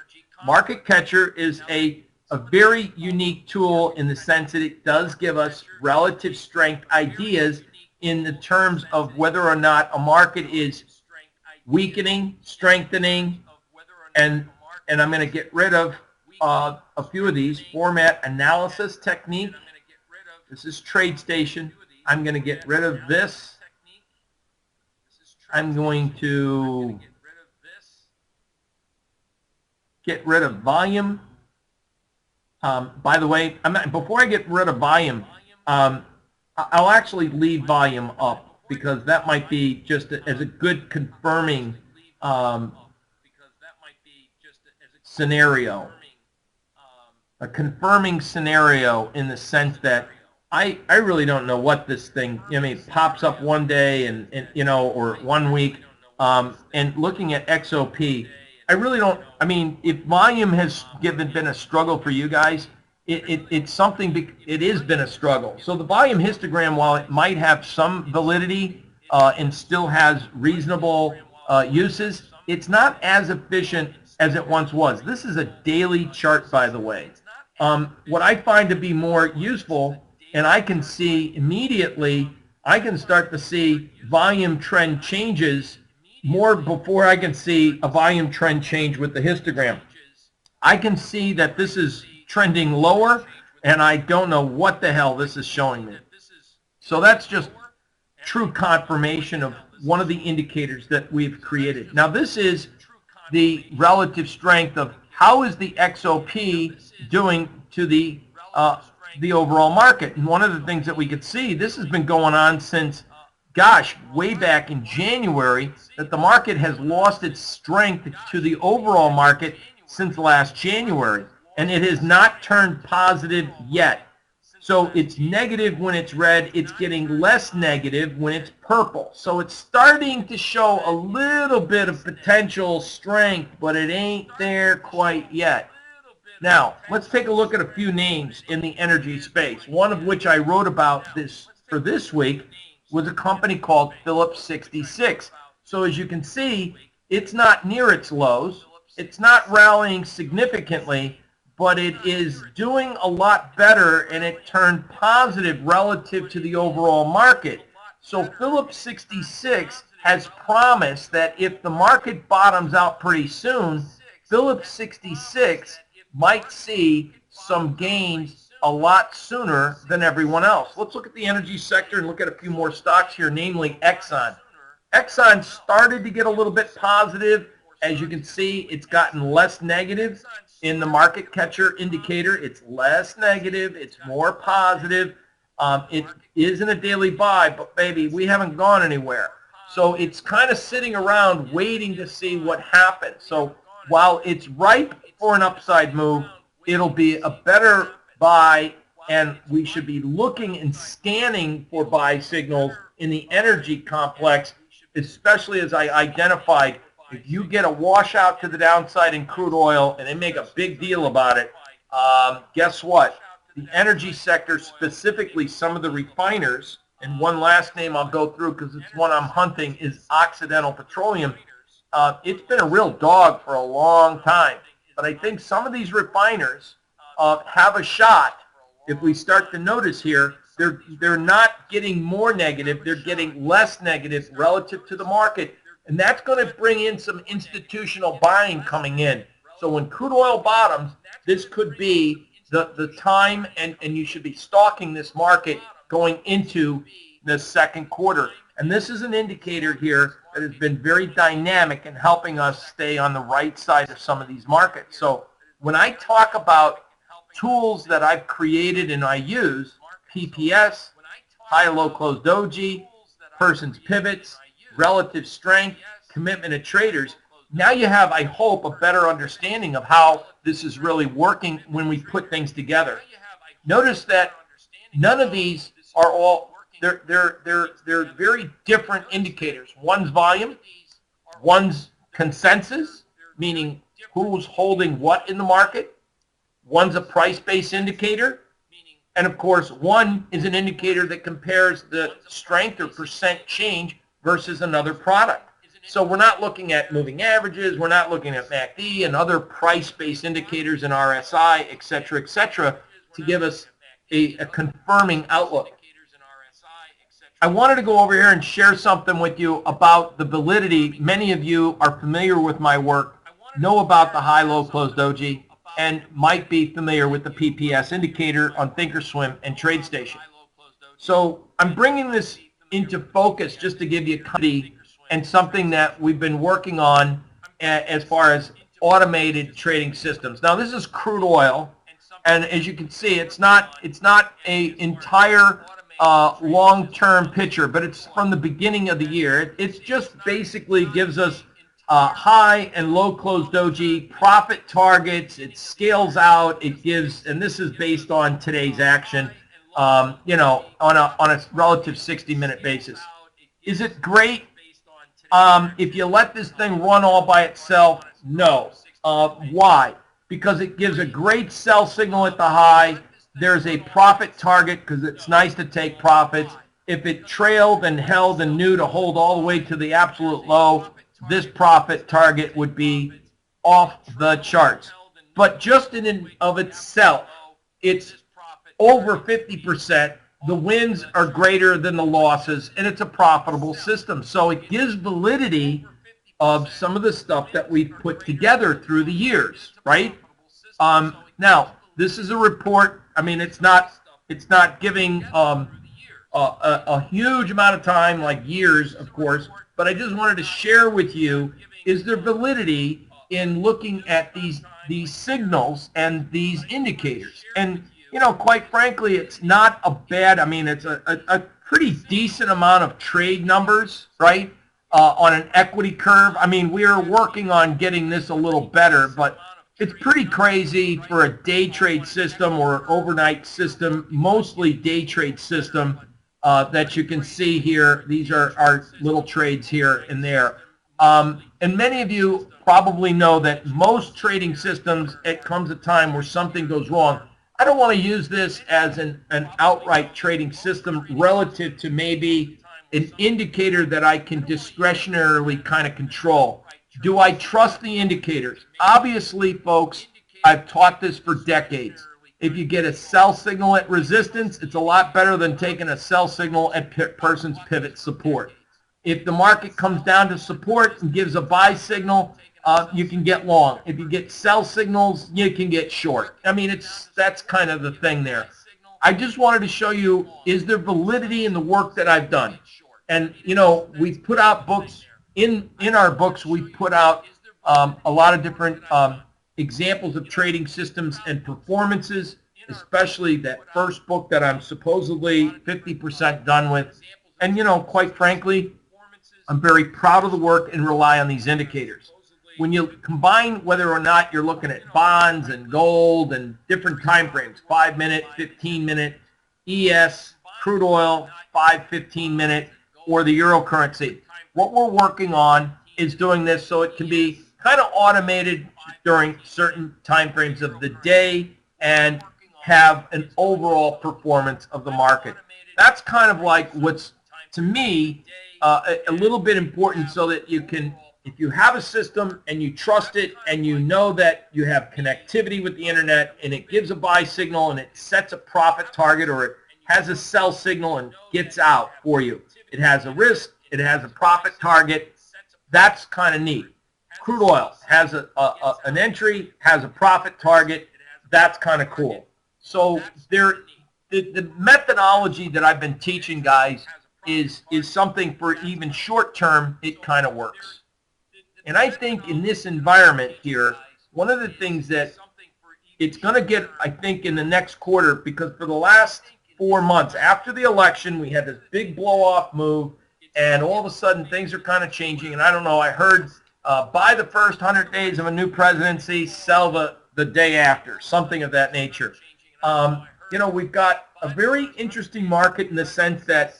Market catcher is a very unique tool in the sense that it does give us relative strength ideas in the terms of whether or not a market is weakening, strengthening, and I'm going to get rid of a few of these. Format analysis technique. This is TradeStation. I'm going to get rid of this. I'm going to get rid of volume. By the way, before I get rid of volume, I'll actually leave volume up because that might be just as a good confirming scenario. A confirming scenario in the sense that I really don't know what this thing, I mean, it pops up one day and you know, or 1 week, and looking at XOP, I really don't, I mean, if volume has been a struggle for you guys, it's something, it has been a struggle. So the volume histogram, while it might have some validity and still has reasonable uses, it's not as efficient as it once was. This is a daily chart, by the way. What I find to be more useful, and I can see immediately, I can start to see volume trend changes more before I can see a volume trend change with the histogram. I can see that this is trending lower, and I don't know what the hell this is showing me. So that's just true confirmation of one of the indicators that we've created. Now this is the relative strength of how is the XOP doing to the overall market. And one of the things that we could see, this has been going on since, gosh, way back in January, that the market has lost its strength to the overall market since last January. And it has not turned positive yet. So it's negative when it's red. It's getting less negative when it's purple. So it's starting to show a little bit of potential strength, but it ain't there quite yet. Now, let's take a look at a few names in the energy space. One of which I wrote about for this week was a company called Phillips 66. So as you can see, it's not near its lows. It's not rallying significantly, but it is doing a lot better, and it turned positive relative to the overall market. So Phillips 66 has promised that if the market bottoms out pretty soon, Phillips 66 might see some gains a lot sooner than everyone else. Let's look at the energy sector and look at a few more stocks here, namely Exxon. Exxon started to get a little bit positive. As you can see, it's gotten less negative in the market catcher indicator. It's less negative. It's more positive. It isn't a daily buy, but baby, we haven't gone anywhere. So it's kind of sitting around waiting to see what happens. So while it's ripe for an upside move, it'll be a better buy and we should be looking and scanning for buy signals in the energy complex, especially as I identified, if you get a washout to the downside in crude oil and they make a big deal about it, guess what? The energy sector, specifically some of the refiners, and one last name I'll go through because it's one I'm hunting, is Occidental Petroleum. It's been a real dog for a long time, but I think some of these refiners have a shot. If we start to notice here, they're not getting more negative, they're getting less negative relative to the market, and that's going to bring in some institutional buying coming in. So when crude oil bottoms, this could be the time, and you should be stalking this market going into the second quarter. And this is an indicator here that has been very dynamic in helping us stay on the right side of some of these markets. So when I talk about tools that I've created and I use, PPS, high-low close doji, person's pivots, relative strength, commitment of traders, now you have, I hope, a better understanding of how this is really working when we put things together. Notice that none of these are all, they're very different indicators. One's volume, one's consensus, meaning who's holding what in the market, one's a price-based indicator, and of course one is an indicator that compares the strength or percent change versus another product. So we're not looking at moving averages, we're not looking at MACD and other price-based indicators in RSI, et cetera, to give us a confirming outlook. I wanted to go over here and share something with you about the validity. Many of you are familiar with my work, know about the high-low close doji, and might be familiar with the PPS indicator on Thinkorswim and TradeStation. So I'm bringing this into focus just to give you clarity and something that we've been working on as far as automated trading systems. Now this is crude oil, and as you can see, it's not a entire long-term picture, but it's from the beginning of the year. It's just basically gives us high and low close doji profit targets. It scales out. It gives, and this is based on today's action, you know, on a relative 60-minute basis. Is it great? If you let this thing run all by itself, no. Why? Because it gives a great sell signal at the high. There's a profit target because it's nice to take profits. If it trailed and held and knew to hold all the way to the absolute low, this profit target would be off the charts. But just in and of itself, it's over 50%. The wins are greater than the losses, and it's a profitable system. So it gives validity of some of the stuff that we've put together through the years, right? Now, this is a report. I mean, it's not giving a huge amount of time, like years, of course, but I just wanted to share with you, is there validity in looking at these signals and these indicators? And you know, quite frankly, it's not a bad, I mean, it's a pretty decent amount of trade numbers, right, on an equity curve. I mean, we're working on getting this a little better, but it's pretty crazy for a day trade system or overnight system, mostly day trade system that you can see here. These are our little trades here and there. And many of you probably know that most trading systems, it comes a time where something goes wrong. I don't want to use this as an outright trading system relative to maybe an indicator that I can discretionarily kind of control. Do I trust the indicators? Obviously, folks, I've taught this for decades. If you get a sell signal at resistance, it's a lot better than taking a sell signal at person's pivot support. If the market comes down to support and gives a buy signal, you can get long. If you get sell signals, you can get short. I mean, that's kind of the thing there. I just wanted to show you, is there validity in the work that I've done? And, you know, we've put out books. In our books, we've put out a lot of different examples of trading systems and performances, especially that first book that I'm supposedly 50% done with. And, you know, quite frankly, I'm very proud of the work and rely on these indicators. when you combine whether or not you're looking at bonds and gold and different time frames, 5-minute, 15-minute, ES, crude oil, 5, 15-minute, or the euro currency, what we're working on is doing this so it can be kind of automated during certain time frames of the day and have an overall performance of the market. That's kind of like what's, to me, a little bit important, so that you can, if you have a system and you trust it and you know that you have connectivity with the internet and it gives a buy signal and it sets a profit target, or it has a sell signal and gets out for you. It has a risk, it has a profit target. That's kind of neat. Crude oil has an entry, has a profit target. That's kind of cool. So the methodology that I've been teaching guys is something for even short term, it kind of works. And I think in this environment here, one of the things that it's going to get, I think, in the next quarter, because for the last 4 months after the election, we had this big blow-off move, and all of a sudden things are kind of changing. And I don't know, I heard buy the first 100 days of a new presidency, sell the day after, something of that nature. You know, we've got a very interesting market in the sense that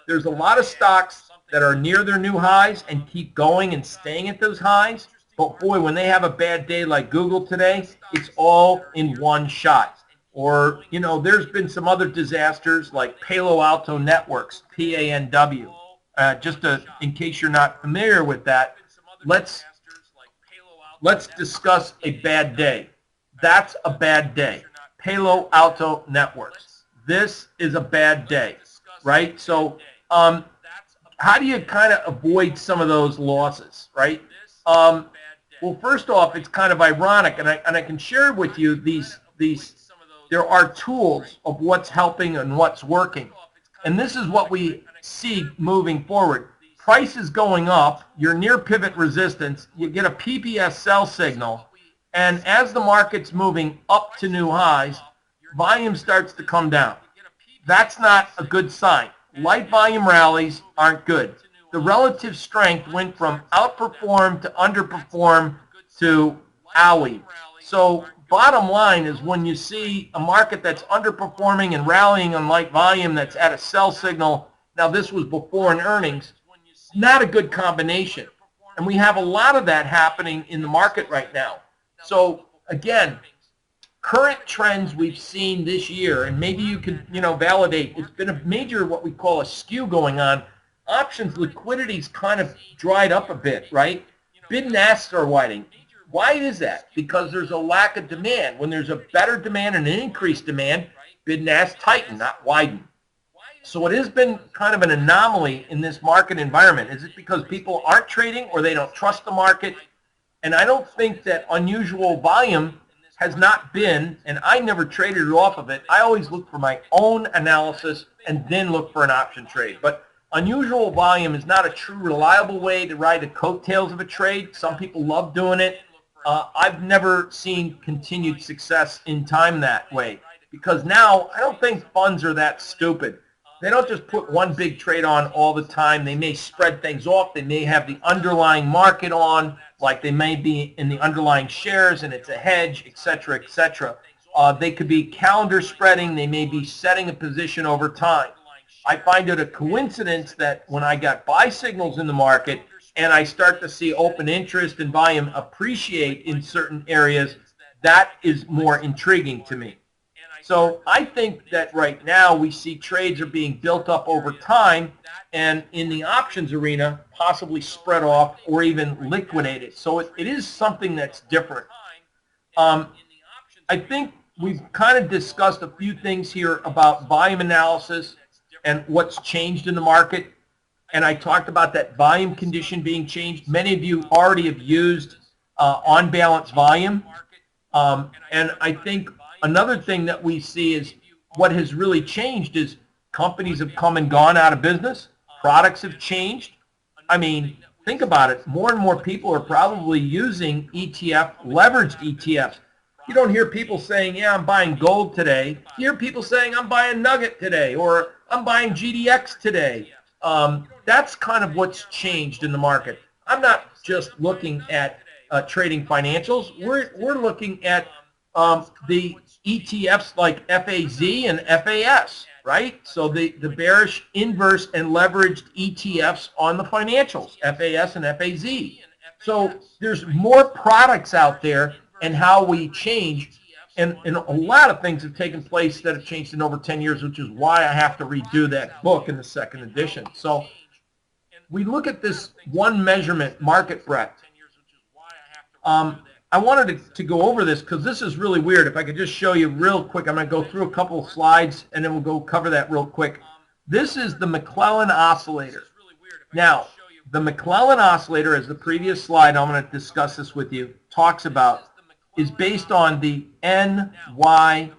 there's a lot of stocks that are near their new highs and keep going and staying at those highs. But boy, when they have a bad day like Google today, it's all in one shot. Or, you know, there's been some other disasters like Palo Alto Networks, PANW. Just in case you're not familiar with that, let's discuss a bad day. That's a bad day. Palo Alto Networks. This is a bad day, right? So how do you kind of avoid some of those losses, right? Well, first off, it's kind of ironic, and I can share with you these there are tools of what's helping and what's working. And this is what we see moving forward. Price is going up, you're near pivot resistance, you get a PPS sell signal, and as the market's moving up to new highs, volume starts to come down. That's not a good sign. Light volume rallies aren't good. The relative strength went from outperform to underperform to owie. So bottom line is, when you see a market that's underperforming and rallying on light volume that's at a sell signal, now this was before an earnings, not a good combination. And we have a lot of that happening in the market right now. So again, current trends we've seen this year, and maybe you can, you know, validate, it's been a major what we call a skew going on. Options liquidity's kind of dried up a bit, right? Bid and asks are widening. Why is that? Because there's a lack of demand. When there's a better demand and an increased demand, bid and asks tighten, not widen. So it has been kind of an anomaly in this market environment. Is it because people aren't trading or they don't trust the market? And I don't think that unusual volume has not been, and I never traded it off of it. I always look for my own analysis and then look for an option trade. But unusual volume is not a true reliable way to ride the coattails of a trade. Some people love doing it. I've never seen continued success in time that way, because now I don't think funds are that stupid. They don't just put one big trade on all the time. They may spread things off. They may have the underlying market on, like they may be in the underlying shares and it's a hedge, et cetera, et cetera. They could be calendar spreading. They may be setting a position over time. I find it a coincidence that when I got buy signals in the market and I start to see open interest and volume appreciate in certain areas, that is more intriguing to me. So I think that right now we see trades are being built up over time, and in the options arena, possibly spread off or even liquidated. So it is something that's different. I think we've kind of discussed a few things here about volume analysis and what's changed in the market. And I talked about that volume condition being changed. Many of you already have used on-balance volume. And I think another thing that we see is what has really changed is companies have come and gone out of business. Products have changed. I mean, think about it. More and more people are probably using ETF, leveraged ETFs. You don't hear people saying, yeah, I'm buying gold today. You hear people saying, I'm buying Nugget today, or I'm buying GDX today. That's kind of what's changed in the market. I'm not just looking at trading financials. We're looking at the ETFs like FAZ and FAS, right? So the bearish, inverse, and leveraged ETFs on the financials, FAS and FAZ. So there's more products out there, and how we change, and a lot of things have taken place that have changed in over 10 years, which is why I have to redo that book in the second edition. So we look at this one measurement, market breadth. I wanted to go over this because this is really weird. If I could just show you real quick, I'm going to go through a couple of slides and then we'll go cover that real quick. This is the McClellan oscillator. Now, the McClellan oscillator, as the previous slide, I'm going to discuss this with you, talks about, is based on the NYSE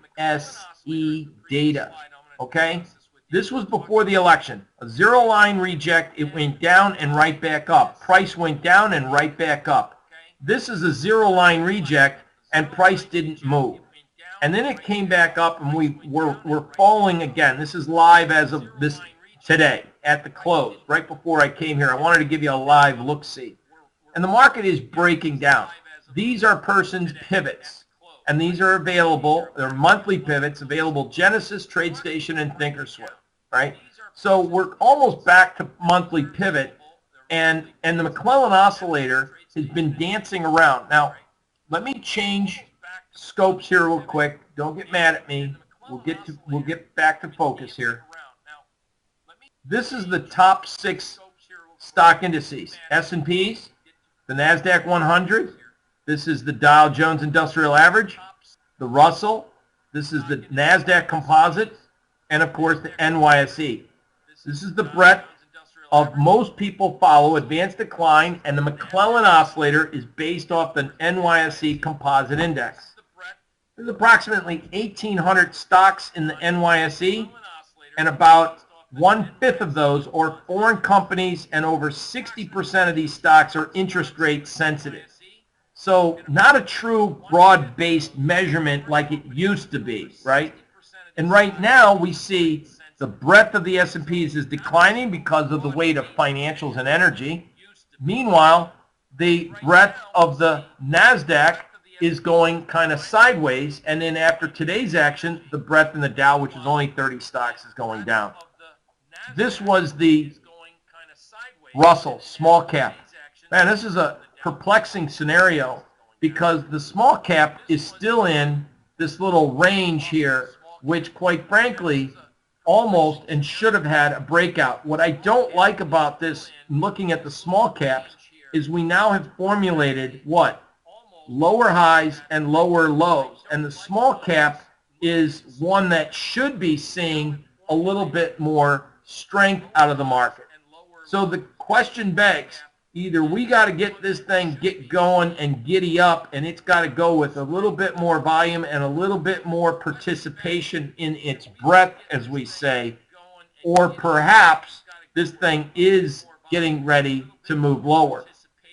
data. Okay? This was before the election. A zero line reject, it went down and right back up. Price went down and right back up. This is a zero line reject and price didn't move. And then it came back up and we're falling again. This is live as of this today at the close, right before I came here. I wanted to give you a live look-see. And the market is breaking down. These are person's pivots, and these are available. They're monthly pivots available Genesis, TradeStation, and Thinkorswim, right? So we're almost back to monthly pivot, and the McClellan oscillator has been dancing around. Now, let me change scopes here real quick. Don't get mad at me. We'll get back to focus here. This is the top 6 stock indices. S&Ps, the NASDAQ 100. This is the Dow Jones Industrial Average, the Russell. This is the NASDAQ Composite, and of course the NYSE. This is the breadth of most people follow advanced decline, and the McClellan oscillator is based off the NYSE Composite Index. There's approximately 1,800 stocks in the NYSE, and about 1/5 of those are foreign companies, and over 60% of these stocks are interest rate sensitive. So not a true broad-based measurement like it used to be, right? And right now we see the breadth of the S&Ps is declining because of the weight of financials and energy. Meanwhile, the breadth of the NASDAQ is going kind of sideways, and then after today's action, the breadth in the Dow, which is only 30 stocks, is going down. This was the Russell, small cap. Man, this is a perplexing scenario because the small cap is still in this little range here, which quite frankly almost and should have had a breakout. What I don't like about this, looking at the small caps, is we now have formulated what? Lower highs and lower lows. And the small cap is one that should be seeing a little bit more strength out of the market. So the question begs, either we got to get this thing get going and giddy up, and it's got to go with a little bit more volume and a little bit more participation in its breadth, as we say, or perhaps this thing is getting ready to move lower.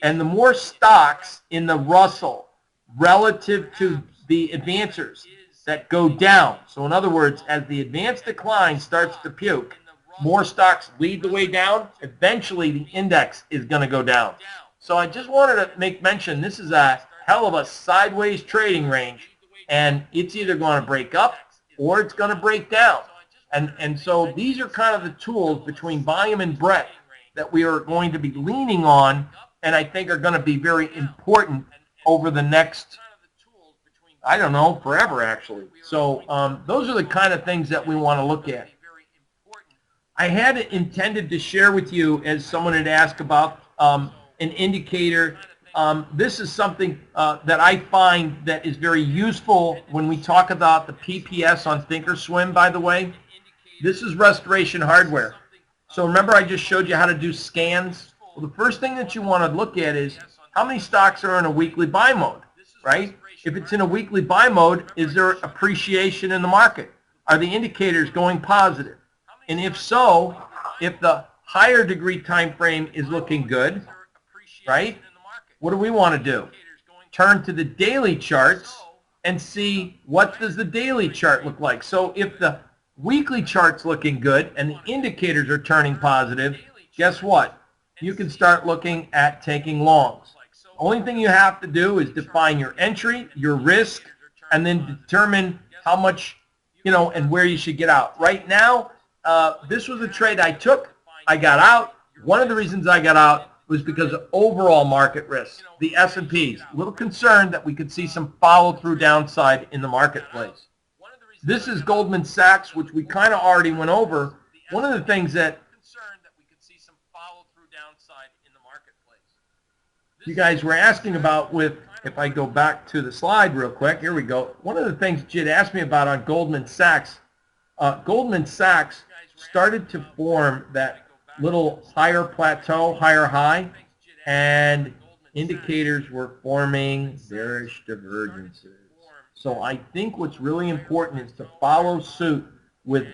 And the more stocks in the Russell relative to the advancers that go down, so in other words, as the advanced decline starts to puke, more stocks lead the way down, eventually the index is going to go down. So I just wanted to make mention, this is a hell of a sideways trading range, and it's either going to break up or it's going to break down. And so these are kind of the tools between volume and breadth that we are going to be leaning on, and I think are going to be very important over the next, I don't know, forever actually. So those are the kind of things that we want to look at. I had intended to share with you, as someone had asked about an indicator. This is something that I find that is very useful when we talk about the PPS on Thinkorswim, by the way. This is Restoration Hardware. So remember I just showed you how to do scans? Well, the first thing that you want to look at is how many stocks are in a weekly buy mode, right? If it's in a weekly buy mode, is there appreciation in the market? Are the indicators going positive? And if so, if the higher degree time frame is looking good, right, what do we want to do? Turn to the daily charts and see what does the daily chart look like. So if the weekly chart's looking good and the indicators are turning positive, guess what? You can start looking at taking longs. Only thing you have to do is define your entry, your risk, and then determine how much, and where you should get out. Right now, this was a trade I took. I got out. One of the reasons I got out was because of overall market risk. The S&Ps, a little concerned that we could see some follow-through downside in the marketplace. This is Goldman Sachs, which we kind of already went over. One of the things that you guys were asking about if I go back to the slide real quick, here we go. One of the things that you'd asked me about on Goldman Sachs started to form that little higher plateau, higher high, and indicators were forming bearish divergences. So I think what's really important is to follow suit with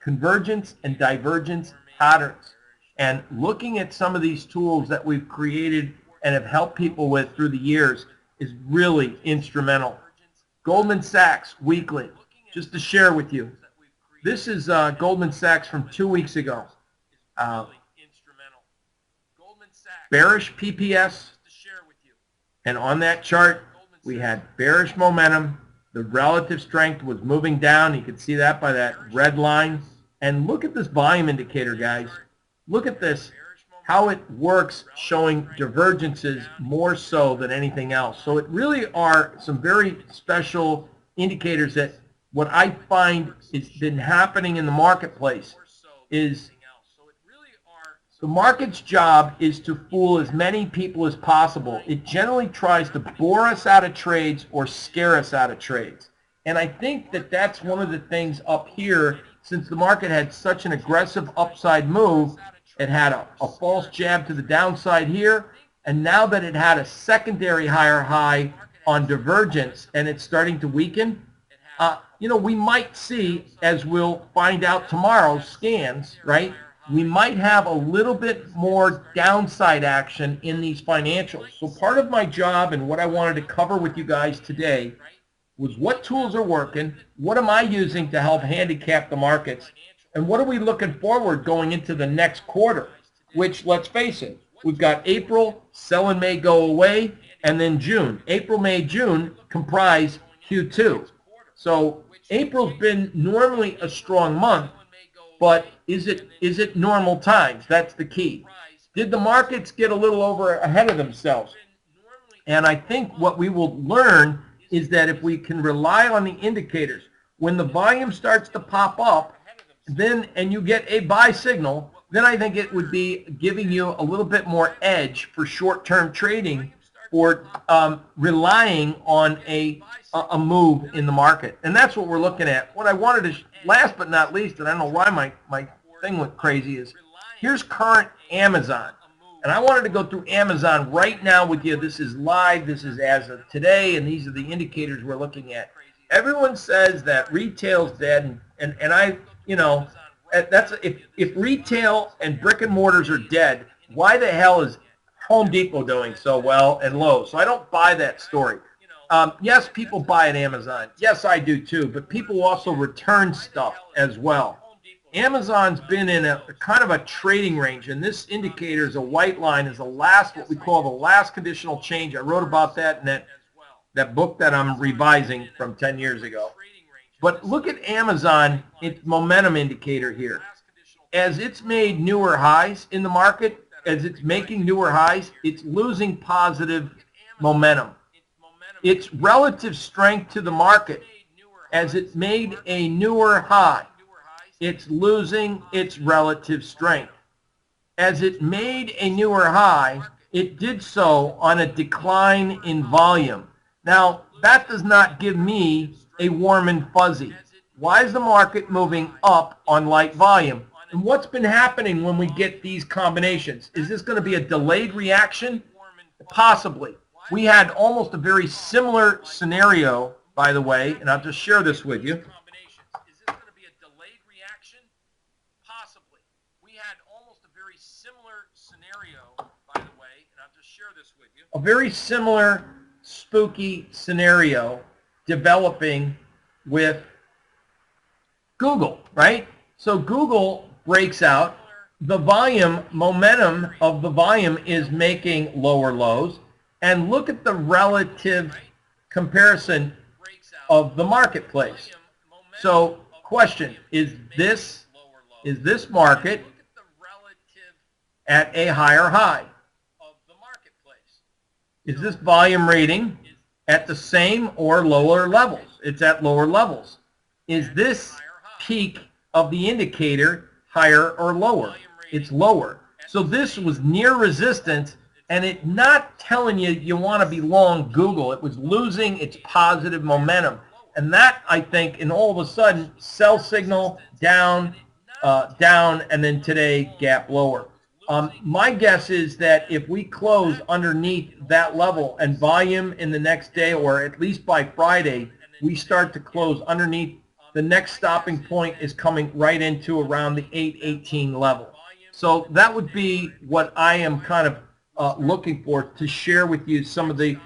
convergence and divergence patterns. And looking at some of these tools that we've created and have helped people with through the years is really instrumental. Goldman Sachs weekly, just to share with you. This is Goldman Sachs from 2 weeks ago. Bearish PPS, and on that chart we had bearish momentum. The relative strength was moving down. You can see that by that red line. And look at this volume indicator, guys. Look at this, how it works, showing divergences more so than anything else. So it really are some very special indicators that what I find has been happening in the marketplace is the market's job is to fool as many people as possible. It generally tries to bore us out of trades or scare us out of trades. And I think that that's one of the things up here, since the market had such an aggressive upside move. It had a false jab to the downside here, and now that it had a secondary higher high on divergence and it's starting to weaken, we might see, as we'll find out tomorrow's scans, right, we might have a little bit more downside action in these financials. So part of my job and what I wanted to cover with you guys today was what tools are working, what am I using to help handicap the markets, and what are we looking forward going into the next quarter, which, let's face it, we've got April, sell and May go away, and then June. April, May, June comprise Q2. So April's been normally a strong month, but is it normal times? That's the key. Did the markets get a little ahead of themselves? And I think what we will learn is that if we can rely on the indicators, when the volume starts to pop up, and you get a buy signal, then I think it would be giving you a little bit more edge for short-term trading or relying on a move in the market. And that's what we're looking at. What I wanted to, last but not least, and I don't know why my thing went crazy, is here's current Amazon. And I wanted to go through Amazon right now with you. This is live. This is as of today, and these are the indicators we're looking at. Everyone says that retail's dead, and I, that's if retail and brick and mortars are dead, why the hell is Home Depot doing so well and Lowe's? So I don't buy that story. Yes, people buy at Amazon. Yes, I do too, but people also return stuff as well. Amazon's been in a kind of a trading range, and this indicator is a white line, is the last, what we call the last conditional change. I wrote about that in that book that I'm revising from 10 years ago. But look at Amazon, its momentum indicator here. As it's made newer highs in the market, as it's making newer highs, it's losing positive momentum. Its relative strength to the market, as it's made a newer high, it's losing its relative strength. As it made a newer high, it did so on a decline in volume. Now, that does not give me a warm and fuzzy. Why is the market moving up on light volume? And what's been happening when we get these combinations? Is this going to be a delayed reaction? Possibly. We had almost a very similar scenario, by the way, and I'll just share this with you. Is this going to be a delayed reaction? Possibly. We had almost a very similar scenario, by the way, and I'll just share this with you. A very similar spooky scenario developing with Google, right? So Google breaks out. The volume, momentum of the volume is making lower lows. and look at the relative comparison of the marketplace. So, question, is this market at a higher high? Is this volume reading at the same or lower levels? It's at lower levels. Is this peak of the indicator higher or lower? It's lower. So this was near resistance, and it not telling you you want to be long Google. It was losing its positive momentum. And that, I think, and all of a sudden, sell signal down, down, and then today gap lower. My guess is that if we close underneath that level and volume in the next day, or at least by Friday, we start to close underneath, the next stopping point is coming right into around the 818 level. So that would be what I am kind of looking for to share with you some of the,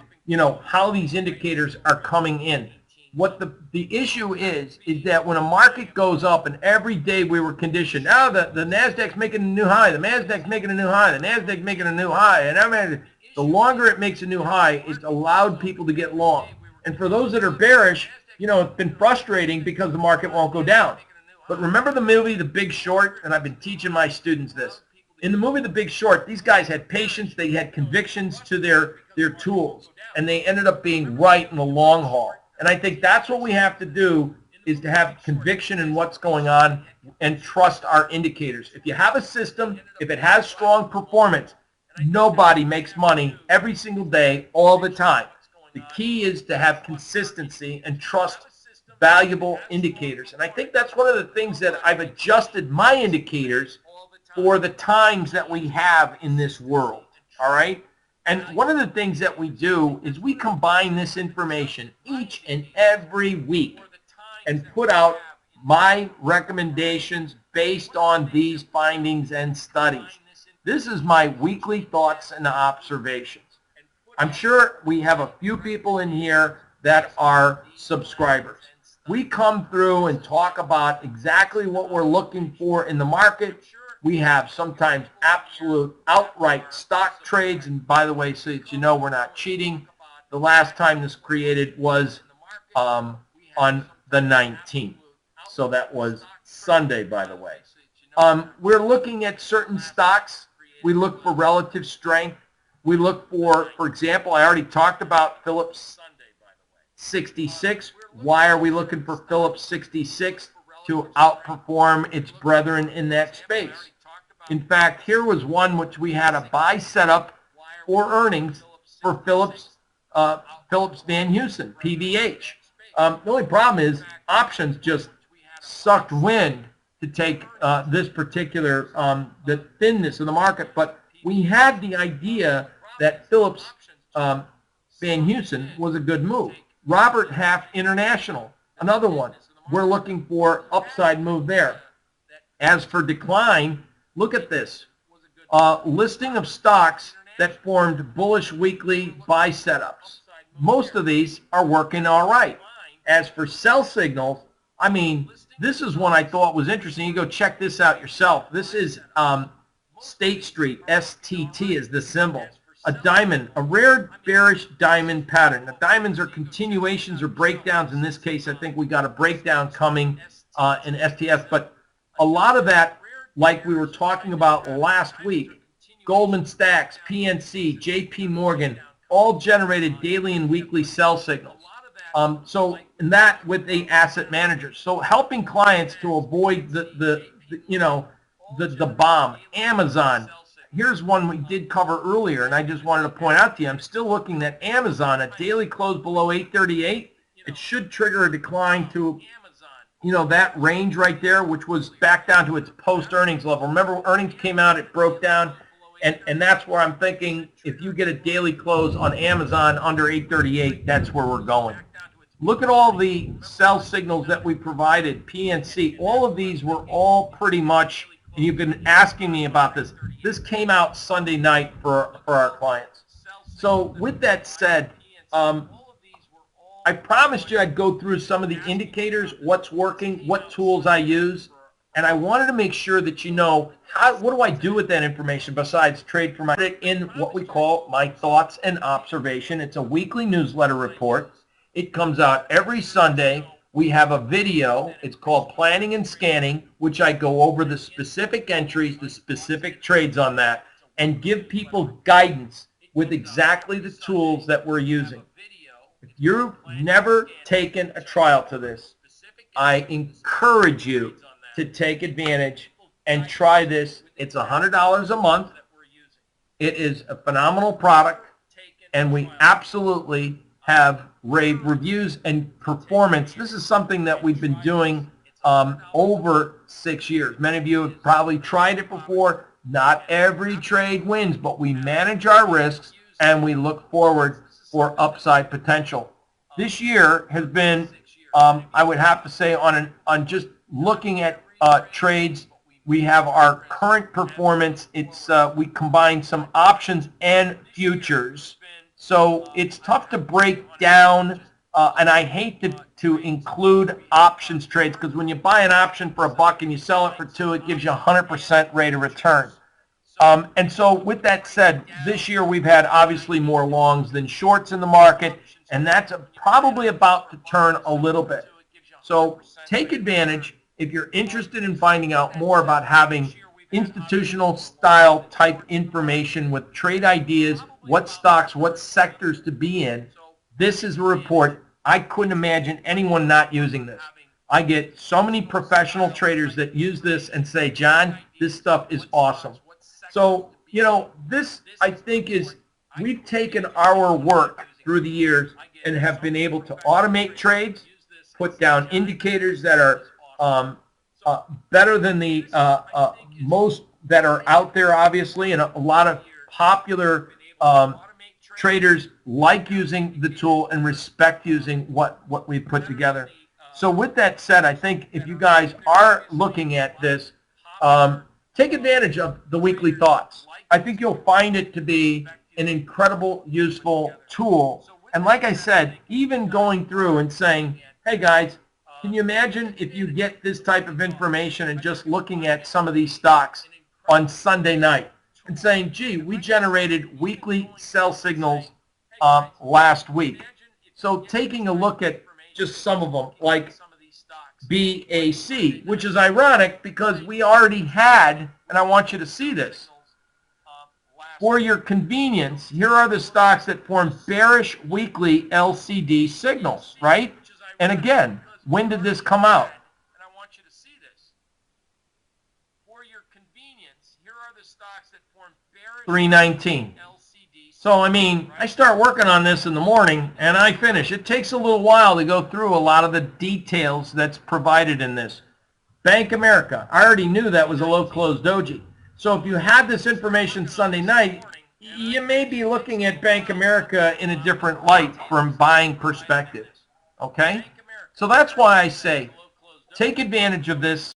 how these indicators are coming in. What the issue is that when a market goes up, and every day we were conditioned, now the Nasdaq's making a new high, the Nasdaq's making a new high, the Nasdaq's making a new high, and I mean, the longer it makes a new high, it's allowed people to get long. And for those that are bearish, it's been frustrating because the market won't go down. But remember the movie The Big Short? And I've been teaching my students this. In the movie The Big Short, these guys had patience, they had convictions to their tools, and they ended up being right in the long haul. And I think that's what we have to do, is to have conviction in what's going on and trust our indicators. If you have a system, if it has strong performance, nobody makes money every single day, all the time. The key is to have consistency and trust valuable indicators. And I think that's one of the things that I've adjusted my indicators for the times that we have in this world. All right? And one of the things that we do is we combine this information each and every week and put out my recommendations based on these findings and studies. This is my weekly thoughts and observations. I'm sure we have a few people in here that are subscribers. We come through and talk about exactly what we're looking for in the market. We have sometimes absolute outright stock trades. And by the way, so that you know, we're not cheating. The last time this created was on the 19th. So that was Sunday, by the way. We're looking at certain stocks. We look for relative strength. We look for example, I already talked about Phillips 66. Why are we looking for Phillips 66 to outperform its brethren in that space? In fact, here was one which we had a buy setup for earnings for Phillips Van Heusen, PVH. The only problem is options just sucked wind to take this particular, the thinness of the market. But we had the idea that Phillips Van Heusen was a good move. Robert Half International, another one. We're looking for upside move there. As for decline, look at this. Listing of stocks that formed bullish weekly buy setups. Most of these are working all right. As for sell signals, I mean, this is one I thought was interesting. You go check this out yourself. This is State Street, STT is the symbol. A diamond, a rare bearish diamond pattern. Now, diamonds are continuations or breakdowns. In this case, I think we got a breakdown coming in STS. But a lot of that, like we were talking about last week, Goldman Sachs, PNC, JP Morgan, all generated daily and weekly sell signals. So in that with the asset managers. So helping clients to avoid the bomb. Amazon. Here's one we did cover earlier, and I just wanted to point out to you, I'm still looking at Amazon at daily close below 838. It should trigger a decline to, that range right there, which was back down to its post-earnings level. Remember, earnings came out, it broke down, and that's where I'm thinking if you get a daily close on Amazon under 838, that's where we're going. Look at all the sell signals that we provided, PNC. All of these were all pretty much, and you've been asking me about this. This came out Sunday night for our clients. So with that said, I promised you I'd go through some of the indicators, what's working, what tools I use. And I wanted to make sure that you know, what do I do with that information besides trade for my in what we call my thoughts and observation. It's a weekly newsletter report. It comes out every Sunday. We have a video. It's called Planning and Scanning, which I go over the specific entries, the specific trades on that, and give people guidance with exactly the tools that we're using. If you've never taken a trial to this, I encourage you to take advantage and try this. It's $100 a month. It is a phenomenal product, and we absolutely have rave reviews and performance. This is something that we've been doing over 6 years. Many of you have probably tried it before. Not every trade wins, but we manage our risks and we look forward for upside potential. This year has been, I would have to say, on just looking at trades, we have our current performance. It's we combine some options and futures, so it's tough to break down. And I hate to include options trades, because when you buy an option for $1 and you sell it for $2, it gives you a 100% rate of return. And so with that said, this year we've had obviously more longs than shorts in the market, and that's probably about to turn a little bit. So take advantage. If you're interested in finding out more about having institutional style type information with trade ideas, what stocks, what sectors to be in, this is a report. I couldn't imagine anyone not using this. I get so many professional traders that use this and say, John, this stuff is awesome. So, you know, this I think is, we've taken our work through the years and have been able to automate trades, put down indicators that are better than the most that are out there, obviously, and a lot of popular traders like using the tool and respect using what we've put together. So with that said, I think if you guys are looking at this, take advantage of the weekly thoughts. I think you'll find it to be an incredible, useful tool. And like I said, even going through and saying, hey guys, can you imagine if you get this type of information and just looking at some of these stocks on Sunday night and saying, gee, we generated weekly sell signals last week. So taking a look at just some of them, like BAC, which is ironic because we already had, and I want you to see this. For your convenience, here are the stocks that form bearish weekly LCD signals, right? And again, when did this come out? And I want you to see this. For your convenience, here are the stocks that form bearish 319. So, I mean, I start working on this in the morning and I finish. It takes a little while to go through a lot of the details that's provided in this. Bank America, I already knew that was a low close doji. So if you had this information Sunday night, you may be looking at Bank America in a different light from buying perspective. Okay? So that's why I say take advantage of this.